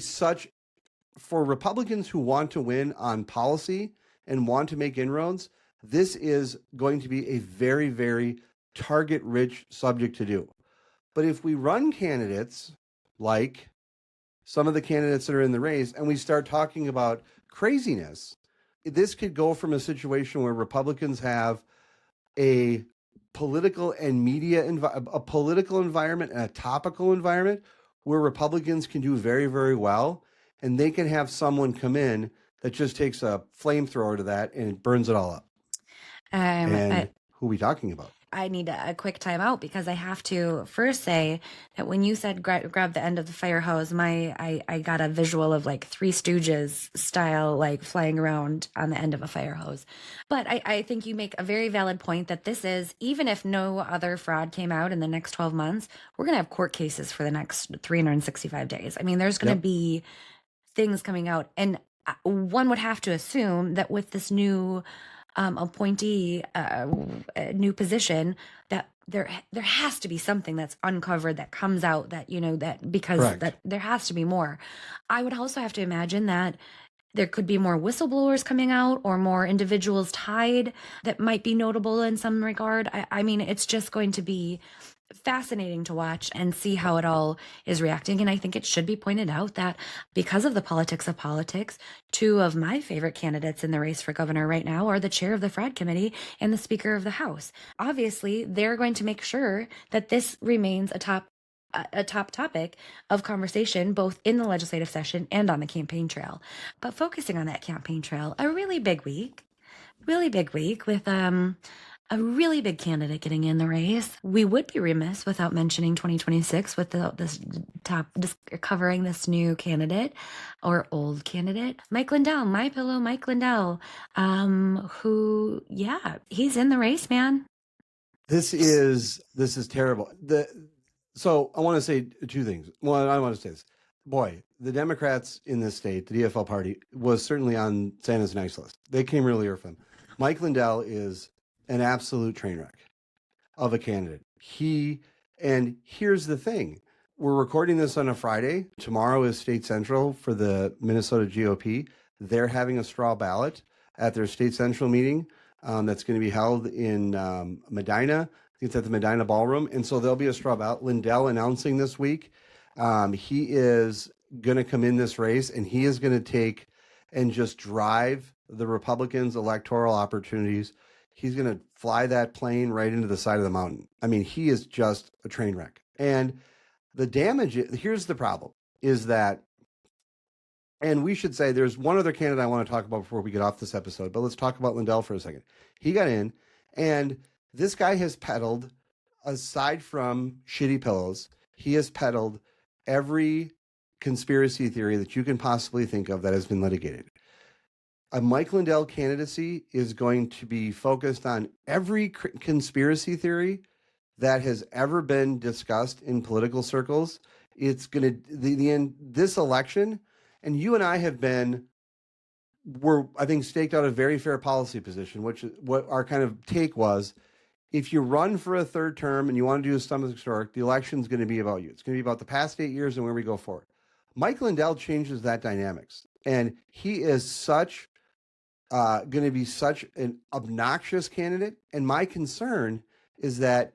for Republicans who want to win on policy and want to make inroads, this is going to be a very, very target-rich subject to do. But if we run candidates like some of the candidates that are in the race and we start talking about craziness, this could go from a situation where Republicans have a political and media a political environment and a topical environment where Republicans can do very, very well, and they can have someone come in that just takes a flamethrower to that and it burns it all up. And who are we talking about? I need a quick timeout because I have to first say that when you said grab the end of the fire hose, I got a visual of like Three Stooges style, like flying around on the end of a fire hose. But I think you make a very valid point that this is, even if no other fraud came out in the next 12 months, we're going to have court cases for the next 365 days. I mean, there's going to be things coming out. And one would have to assume that with this new appointee, new position, that there has to be something that's uncovered that comes out that, that because Correct. that there has to be more. I would also have to imagine that there could be more whistleblowers coming out or more individuals tied that might be notable in some regard. I mean, it's just going to be fascinating to watch and see how it all is reacting. And I think it should be pointed out that because of the politics of politics, two of my favorite candidates in the race for governor right now are the chair of the fraud committee and the speaker of the House. Obviously, they're going to make sure that this remains a top topic of conversation, both in the legislative session and on the campaign trail. But focusing on that campaign trail, a really big week with a really big candidate getting in the race. We would be remiss without mentioning 2026 without covering this new candidate or old candidate, Mike Lindell, My Pillow Mike Lindell, who, he's in the race, man. This is terrible. So I want to say two things. Well, I want to say this. Boy, the Democrats in this state, the DFL party, was certainly on Santa's nice list. They came really early for him. Mike Lindell is an absolute train wreck of a candidate. And here's the thing. We're recording this on a Friday. Tomorrow is State Central for the Minnesota GOP. They're having a straw ballot at their State Central meeting that's going to be held in Medina. I think it's at the Medina Ballroom. And so there'll be a straw ballot. Lindell announcing this week. He is going to come in this race, and he is going to take and just drive the Republicans' electoral opportunities. He's going to fly that plane right into the side of the mountain. I mean, he is just a train wreck. And the damage, here's the problem, is that, and we should say there's one other candidate I want to talk about before we get off this episode, but let's talk about Lindell for a second. He got in, and this guy has peddled, aside from shitty pillows, he has peddled every conspiracy theory that you can possibly think of that has been litigated. A Mike Lindell candidacy is going to be focused on every conspiracy theory that has ever been discussed in political circles. It's going to, this election, and you and I have were, I think, staked out a very fair policy position, which is what our kind of take was. If you run for a third term and you want to do a stomach historic, the election is going to be about you. It's going to be about the past 8 years and where we go forward. Mike Lindell changes that dynamics. And he is going to be such an obnoxious candidate. And my concern is that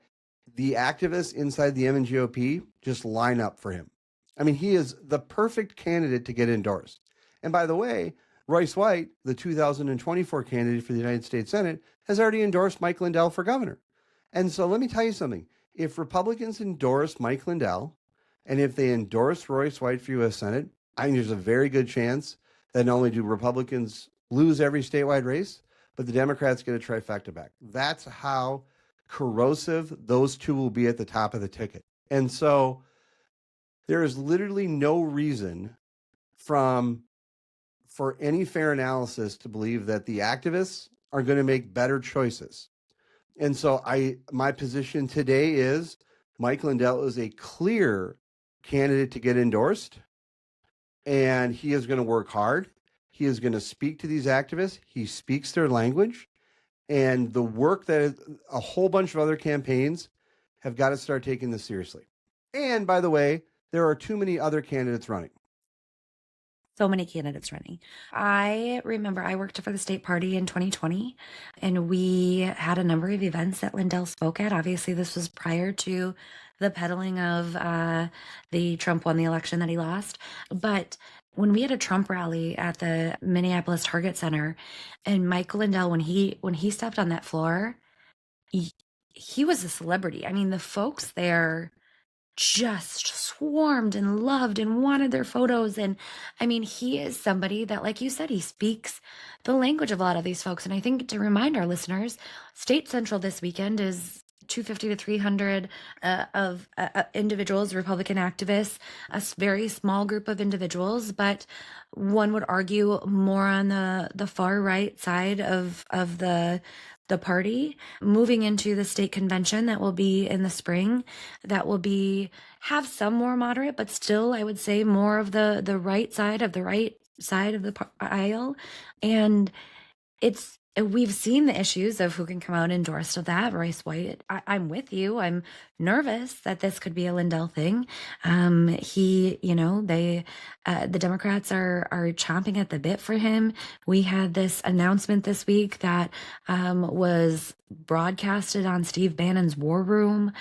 the activists inside the MNGOP just line up for him. I mean, he is the perfect candidate to get endorsed. And by the way, Royce White, the 2024 candidate for the United States Senate, has already endorsed Mike Lindell for governor. And so let me tell you something. If Republicans endorse Mike Lindell, and if they endorse Royce White for U.S. Senate, I think there's a very good chance that not only do Republicans lose every statewide race, but the Democrats get a trifecta back. That's how corrosive those two will be at the top of the ticket. And so there is literally no reason for any fair analysis to believe that the activists are going to make better choices. And so my position today is Mike Lindell is a clear candidate to get endorsed, and he is going to work hard. He is going to speak to these activists. He speaks their language, and the work that a whole bunch of other campaigns have got to start taking this seriously. And by the way, there are too many other candidates running. So many candidates running. I remember I worked for the state party in 2020, and we had a number of events that Lindell spoke at. Obviously, this was prior to the peddling of the Trump won the election that he lost. But when we had a Trump rally at the Minneapolis Target Center, and Mike Lindell, when he stepped on that floor, he was a celebrity. I mean, the folks there just swarmed and loved and wanted their photos. And I mean, he is somebody that, like you said, he speaks the language of a lot of these folks. And I think to remind our listeners, State Central this weekend is 250 to 300 of individuals, Republican activists, very small group of individuals, but one would argue more on the far right side of the party, moving into the state convention that will be in the spring, that will be have some more moderate, but still I would say more of the right side of the aisle. And we've seen the issues of who can come out endorsed of that. Royce White, I'm with you. I'm nervous that this could be a Lindell thing. The Democrats are chomping at the bit for him. We had this announcement this week that was broadcasted on Steve Bannon's War Room.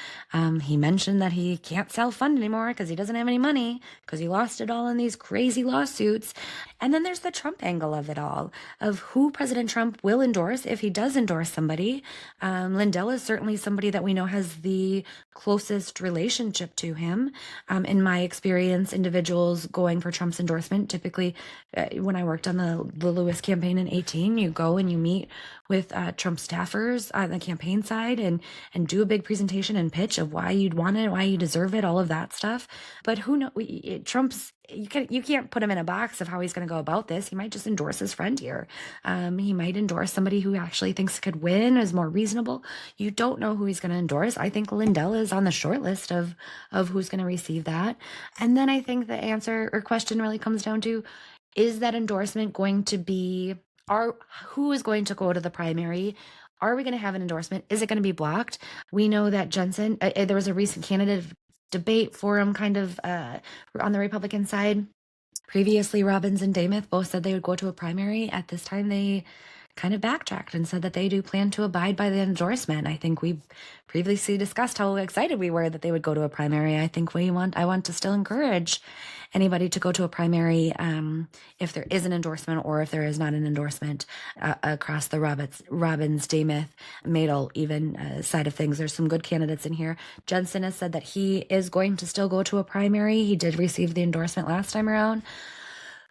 He mentioned that he can't self-fund anymore because he doesn't have any money because he lost it all in these crazy lawsuits. And then there's the Trump angle of it all, of who President Trump will endorse if he does endorse somebody. Lindell is certainly somebody that we know has the closest relationship to him. In my experience, individuals going for Trump's endorsement, typically when I worked on the Lewis campaign in 2018, you go and you meet with Trump staffers on the campaign side and do a big presentation and pitch of why you'd want it, why you deserve it, all of that stuff. But who knows? You can't put him in a box of how he's going to go about this. He might just endorse his friend here. He might endorse somebody who actually thinks could win, is more reasonable. You don't know who he's going to endorse. I think Lindell is on the short list of who's going to receive that. And then I think the answer or question really comes down to, is that endorsement going to be, who is going to go to the primary? Are we going to have an endorsement? Is it going to be blocked? We know that Jensen, there was a recent candidate debate forum kind of on the Republican side. Previously, Robbins and Dameth both said they would go to a primary. At this time, they kind of backtracked and said that they do plan to abide by the endorsement. I think we previously discussed how excited we were that they would go to a primary. I think I want to still encourage anybody to go to a primary if there is an endorsement or if there is not an endorsement across the Robbins, Dameth, Madel even side of things. There's some good candidates in here. Jensen has said that he is going to still go to a primary. He did receive the endorsement last time around.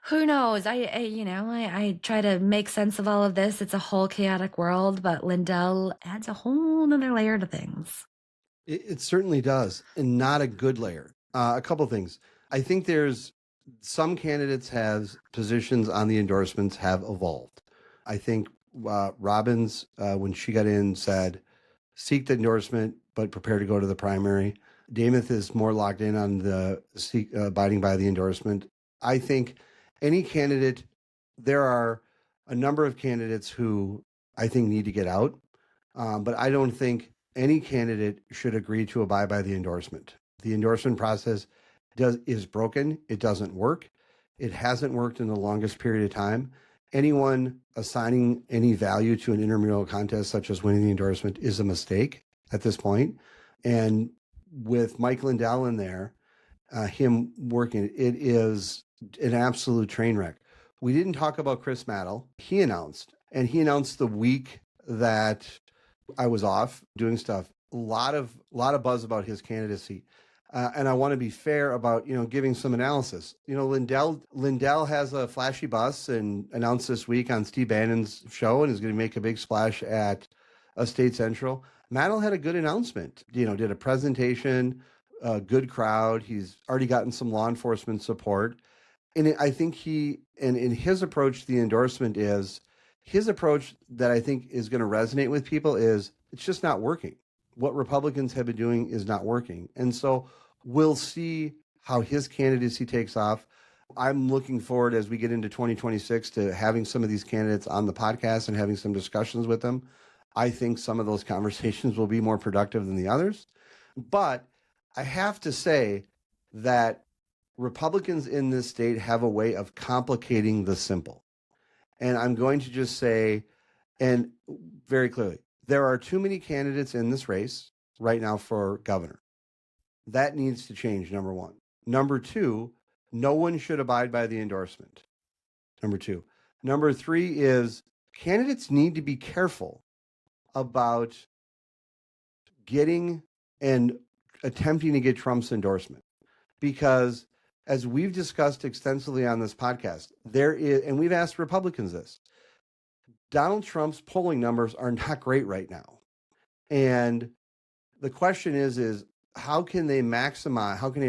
Who knows? I try to make sense of all of this. It's a whole chaotic world, but Lindell adds a whole nother layer to things. It certainly does, and not a good layer. A couple of things. I think there's some candidates have positions on the endorsements have evolved. I think Robbins, when she got in, said, seek the endorsement, but prepare to go to the primary. Dameth is more locked in on the abiding by the endorsement. I think any candidate, there are a number of candidates who I think need to get out, but I don't think any candidate should agree to abide by the endorsement. The endorsement process is broken. It doesn't work. It hasn't worked in the longest period of time. Anyone assigning any value to an intramural contest, such as winning the endorsement, is a mistake at this point. And with Mike Lindell in there, him working, it is an absolute train wreck. We didn't talk about Chris Madel. He announced the week that I was off doing stuff. A lot of buzz about his candidacy. And I want to be fair about, giving some analysis. Lindell has a flashy bus and announced this week on Steve Bannon's show and is going to make a big splash at a State Central. Madel had a good announcement, did a presentation, a good crowd. He's already gotten some law enforcement support. And I think in his approach to the endorsement his approach that I think is going to resonate with people is it's just not working. What Republicans have been doing is not working. And so we'll see how his candidacy takes off. I'm looking forward as we get into 2026 to having some of these candidates on the podcast and having some discussions with them. I think some of those conversations will be more productive than the others. But I have to say that Republicans in this state have a way of complicating the simple. And I'm going to just say, and very clearly, there are too many candidates in this race right now for governor. That needs to change, number one. Number two, no one should abide by the endorsement. Number two. Number three is candidates need to be careful about getting and attempting to get Trump's endorsement. Because as we've discussed extensively on this podcast, there is, and we've asked Republicans this, Donald Trump's polling numbers are not great right now. And the question is how can a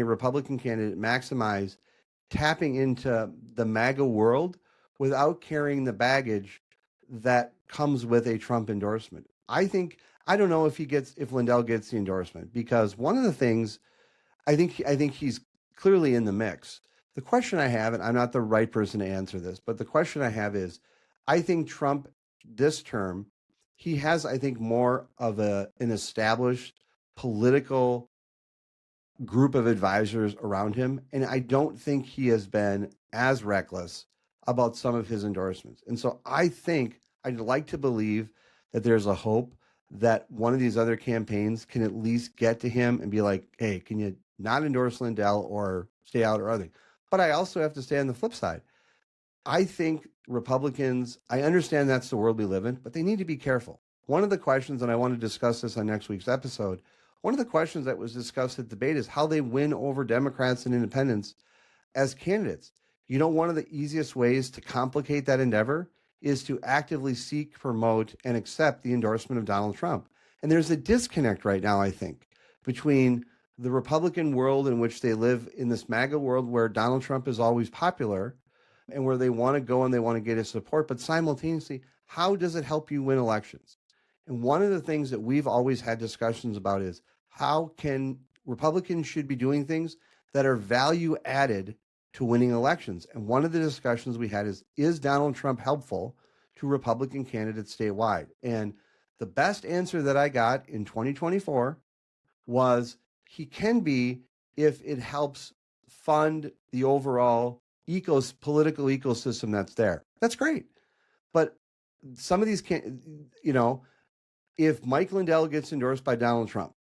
Republican candidate maximize tapping into the MAGA world without carrying the baggage that comes with a Trump endorsement? I don't know if Lindell gets the endorsement, because one of the things I think he's clearly in the mix. The question I have, and I'm not the right person to answer this, but the question I have is, I think Trump this term, he has, I think, more of an established political group of advisors around him. And I don't think he has been as reckless about some of his endorsements. And so I think I'd like to believe that there's a hope that one of these other campaigns can at least get to him and be like, hey, can you not endorse Lindell or stay out or other? But I also have to stay on the flip side. I think Republicans, I understand that's the world we live in, but they need to be careful. One of the questions, and I want to discuss this on next week's episode, one of the questions that was discussed at debate is how they win over Democrats and independents as candidates. You know, one of the easiest ways to complicate that endeavor is to actively seek, promote, and accept the endorsement of Donald Trump. And there's a disconnect right now, I think, between the Republican world in which they live in this MAGA world where Donald Trump is always popular and where they want to go and they want to get his support, but simultaneously, how does it help you win elections? And one of the things that we've always had discussions about is how can Republicans should be doing things that are value added to winning elections. And one of the discussions we had is Donald Trump helpful to Republican candidates statewide? And the best answer that I got in 2024 was he can be if it helps fund the overall political ecosystem that's there. That's great. But some of these if Mike Lindell gets endorsed by Donald Trump,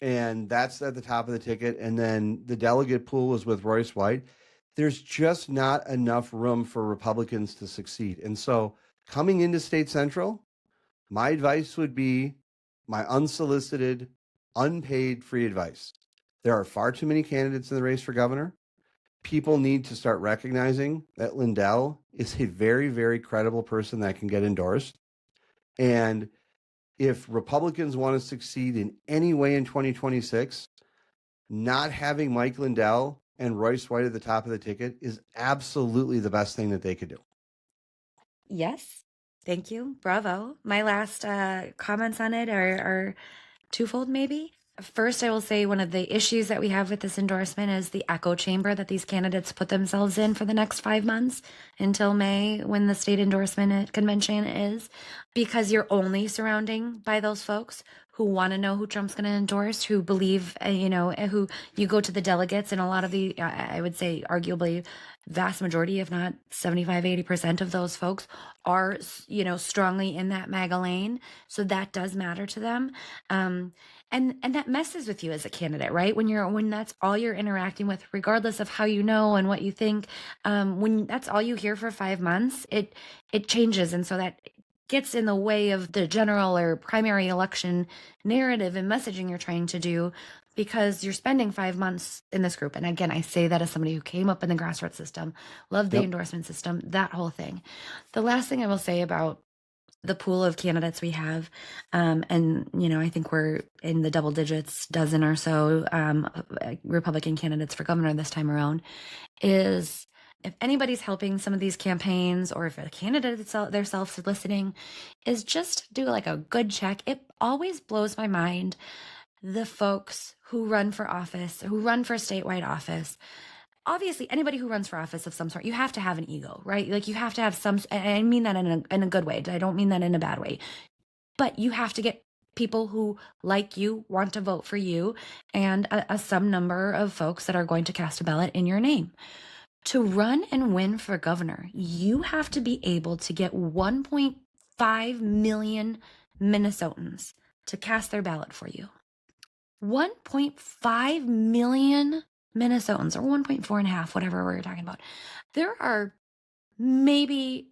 and that's at the top of the ticket, and then the delegate pool is with Royce White, there's just not enough room for Republicans to succeed. And so coming into State Central, my advice would be my unsolicited, unpaid free advice. There are far too many candidates in the race for governor. People need to start recognizing that Lindell is a very, very credible person that can get endorsed. And if Republicans want to succeed in any way in 2026, not having Mike Lindell and Royce White at the top of the ticket is absolutely the best thing that they could do. Yes. Thank you. Bravo. My last comments on it are twofold, maybe. First, I will say one of the issues that we have with this endorsement is the echo chamber that these candidates put themselves in for the next 5 months until May, when the state endorsement convention is, because you're only surrounding by those folks who want to know who Trump's going to endorse, who believe, who you go to the delegates, and a lot of the, I would say, arguably vast majority, if not 75, 80% of those folks are, strongly in that MAGA lane. So that does matter to them. And that messes with you as a candidate, right? When that's all you're interacting with, regardless of how you know and what you think, when that's all you hear for 5 months, it changes. And so that gets in the way of the general or primary election narrative and messaging you're trying to do, because you're spending 5 months in this group. And again, I say that as somebody who came up in the grassroots system, loved the endorsement system, that whole thing. The last thing I will say about the pool of candidates we have, and I think we're in the double digits, dozen or so Republican candidates for governor this time around, is if anybody's helping some of these campaigns, or if a candidate themselves is listening, is just do like a good check. It always blows my mind, the folks who run for office, who run for statewide office. Obviously, anybody who runs for office of some sort, you have to have an ego, right? Like you have to have some, and I mean that in a good way. I don't mean that in a bad way, but you have to get people who like you, want to vote for you, and some number of folks that are going to cast a ballot in your name. To run and win for governor, you have to be able to get 1.5 million Minnesotans to cast their ballot for you. 1.5 million Minnesotans, or 1.4 and a half, whatever we're talking about. There are maybe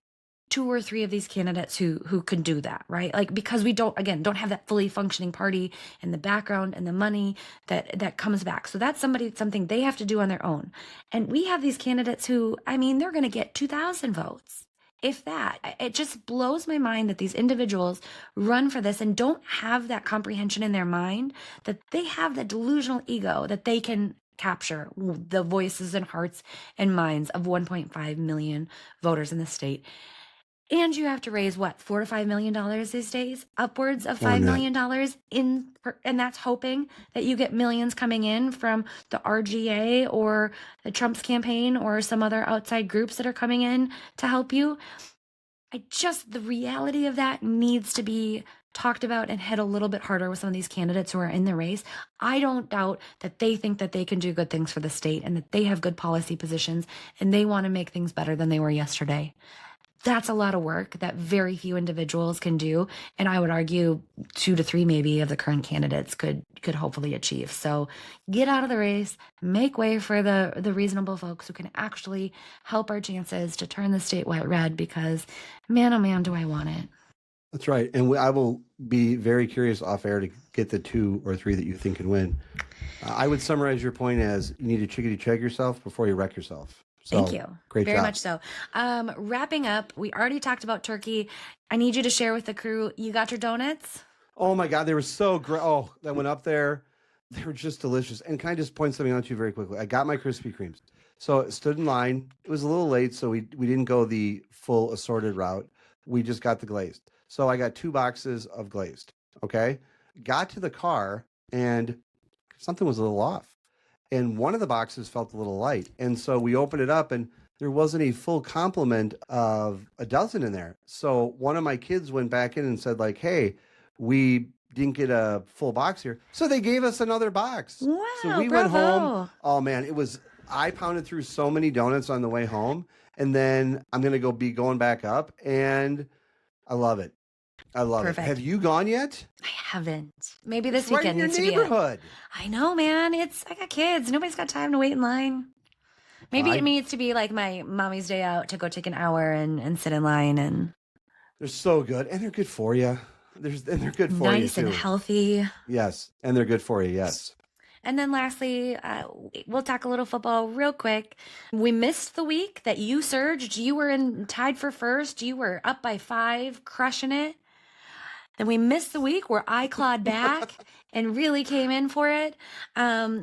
2 or 3 of these candidates who can do that, right? Like, because we don't have that fully functioning party and the background and the money that comes back. So that's something they have to do on their own. And we have these candidates who, I mean, they're going to get 2,000 votes. If that. It just blows my mind that these individuals run for this and don't have that comprehension in their mind, that they have that delusional ego that they can capture the voices and hearts and minds of 1.5 million voters in the state. And you have to raise what, $4 to $5 million these days, upwards of $5 million and that's hoping that you get millions coming in from the RGA or the Trump's campaign or some other outside groups that are coming in to help you. The reality of that needs to be talked about and hit a little bit harder with some of these candidates who are in the race. I don't doubt that they think that they can do good things for the state and that they have good policy positions and they want to make things better than they were yesterday. That's a lot of work that very few individuals can do. And I would argue 2 to 3 maybe of the current candidates could hopefully achieve. So get out of the race, make way for the reasonable folks who can actually help our chances to turn the state red, because man, oh man, do I want it. That's right. And I will be very curious off air to get the 2 or 3 that you think can win. I would summarize your point as you need to chickadee check yourself before you wreck yourself. So, thank you. Great Very job. much so. Wrapping up, we already talked about turkey. I need you to share with the crew. You got your donuts? Oh my God, they were so great. Oh, that went up there. They were just delicious. And can I just point something out to you very quickly? I got my Krispy Kremes. So stood in line. It was a little late, so we didn't go the full assorted route. We just got the glazed. So I got 2 boxes of glazed. Okay. Got to the car and something was a little off. And one of the boxes felt a little light. And so we opened it up and there wasn't a full complement of a dozen in there. So one of my kids went back in and said like, hey, we didn't get a full box here. So they gave us another box. Wow, so we went home. Oh man, I pounded through so many donuts on the way home. And then I'm going to be going back up and I love it. I love Perfect. it. Have you gone yet? I haven't. Maybe this It's right weekend in needs your to be neighborhood. I know, man. I got kids. Nobody's got time to wait in line. Maybe it needs to be like my mommy's day out to go take an hour and sit in line. And they're so good. And they're good for you. And they're good for you, nice too. and healthy. Yes. And they're good for you. Yes. And then lastly, we'll talk a little football real quick. We missed the week that you surged. You were tied for first. You were up by 5, crushing it. Then we missed the week where I clawed back and really came in for it.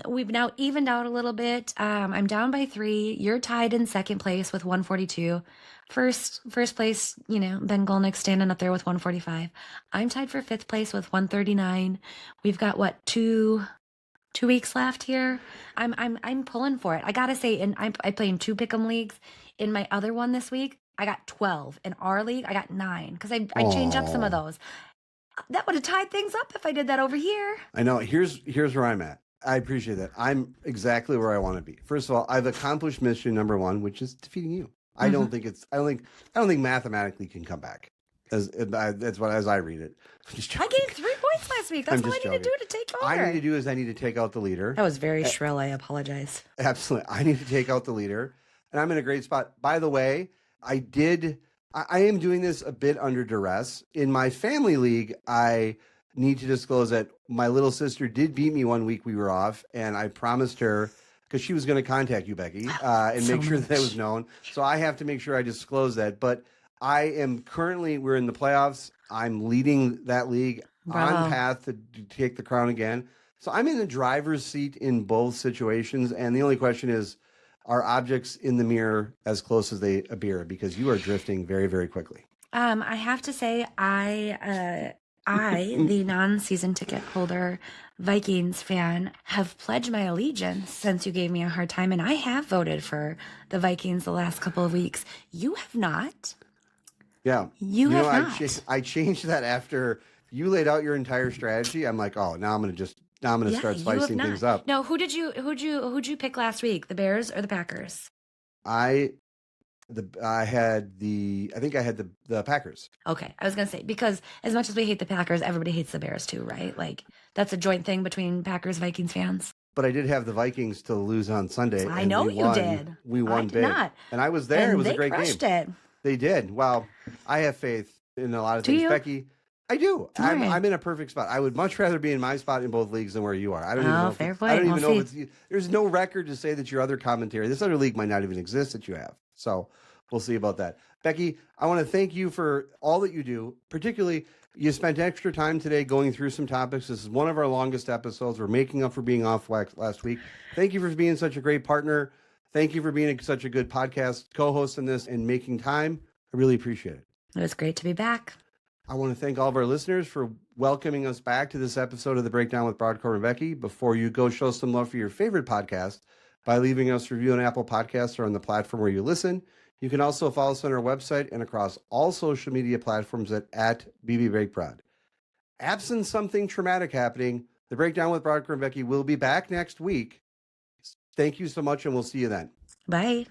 We've now evened out a little bit. I'm down by 3. You're tied in second place with 142. First place, Ben Golnick standing up there with 145. I'm tied for 5th place with 139. We've got 2 weeks left here. I'm pulling for it. I gotta say, I play in 2 pick'em leagues. In my other one this week, I got 12. In our league, I got 9 because I changed up some of those. That would have tied things up if I did that over here. I know. Here's where I'm at. I appreciate that. I'm exactly where I want to be. First of all, I've accomplished mission number 1, which is defeating you. I don't think mathematically can come back. As I read it. I gained 3 points last week. That's all I need to do to take over. I need to take out the leader. That was very shrill. I apologize. Absolutely. I need to take out the leader. And I'm in a great spot. By the way, I am doing this a bit under duress. In my family league, I need to disclose that my little sister did beat me one week we were off, and I promised her, because she was going to contact you, Becky, and make sure that it was known. So I have to make sure I disclose that. But we're in the playoffs. I'm leading that league on path to take the crown again. So I'm in the driver's seat in both situations. And the only question is, are objects in the mirror as close as they appear? Because you are drifting very, very quickly. I have to say, I, the non-season ticket holder Vikings fan, have pledged my allegiance since you gave me a hard time, and I have voted for the Vikings the last couple of weeks. You have not. Yeah. You have not. I changed that after you laid out your entire strategy. I'm like, oh, now I'm going to start spicing things up. No, who'd you pick last week? The Bears or the Packers? I think I had the Packers. Okay. I was going to say, because as much as we hate the Packers, everybody hates the Bears too, right? Like, that's a joint thing between Packers, Vikings fans. But I did have the Vikings to lose on Sunday. I know you did. We won I did big. not. And I was there. It was a great game. It. They did. Well, I have faith in a lot of Do things. you? Becky, I do. All right. I'm in a perfect spot. I would much rather be in my spot in both leagues than where you are. I don't even know. Fair I point. don't even We'll know if it's. There's no record to say that your other commentary, this other league might not even exist that you have. So we'll see about that. Becky, I want to thank you for all that you do. Particularly, you spent extra time today going through some topics. This is one of our longest episodes. We're making up for being off last week. Thank you for being such a great partner. Thank you for being such a good podcast co-host in this and making time. I really appreciate it. It was great to be back. I want to thank all of our listeners for welcoming us back to this episode of The Breakdown with Brodkorb and Becky. Before you go, show some love for your favorite podcast by leaving us a review on Apple Podcasts or on the platform where you listen. You can also follow us on our website and across all social media platforms at @BBBreakProd. Absent something traumatic happening, The Breakdown with Brodkorb and Becky will be back next week. Thank you so much, and we'll see you then. Bye.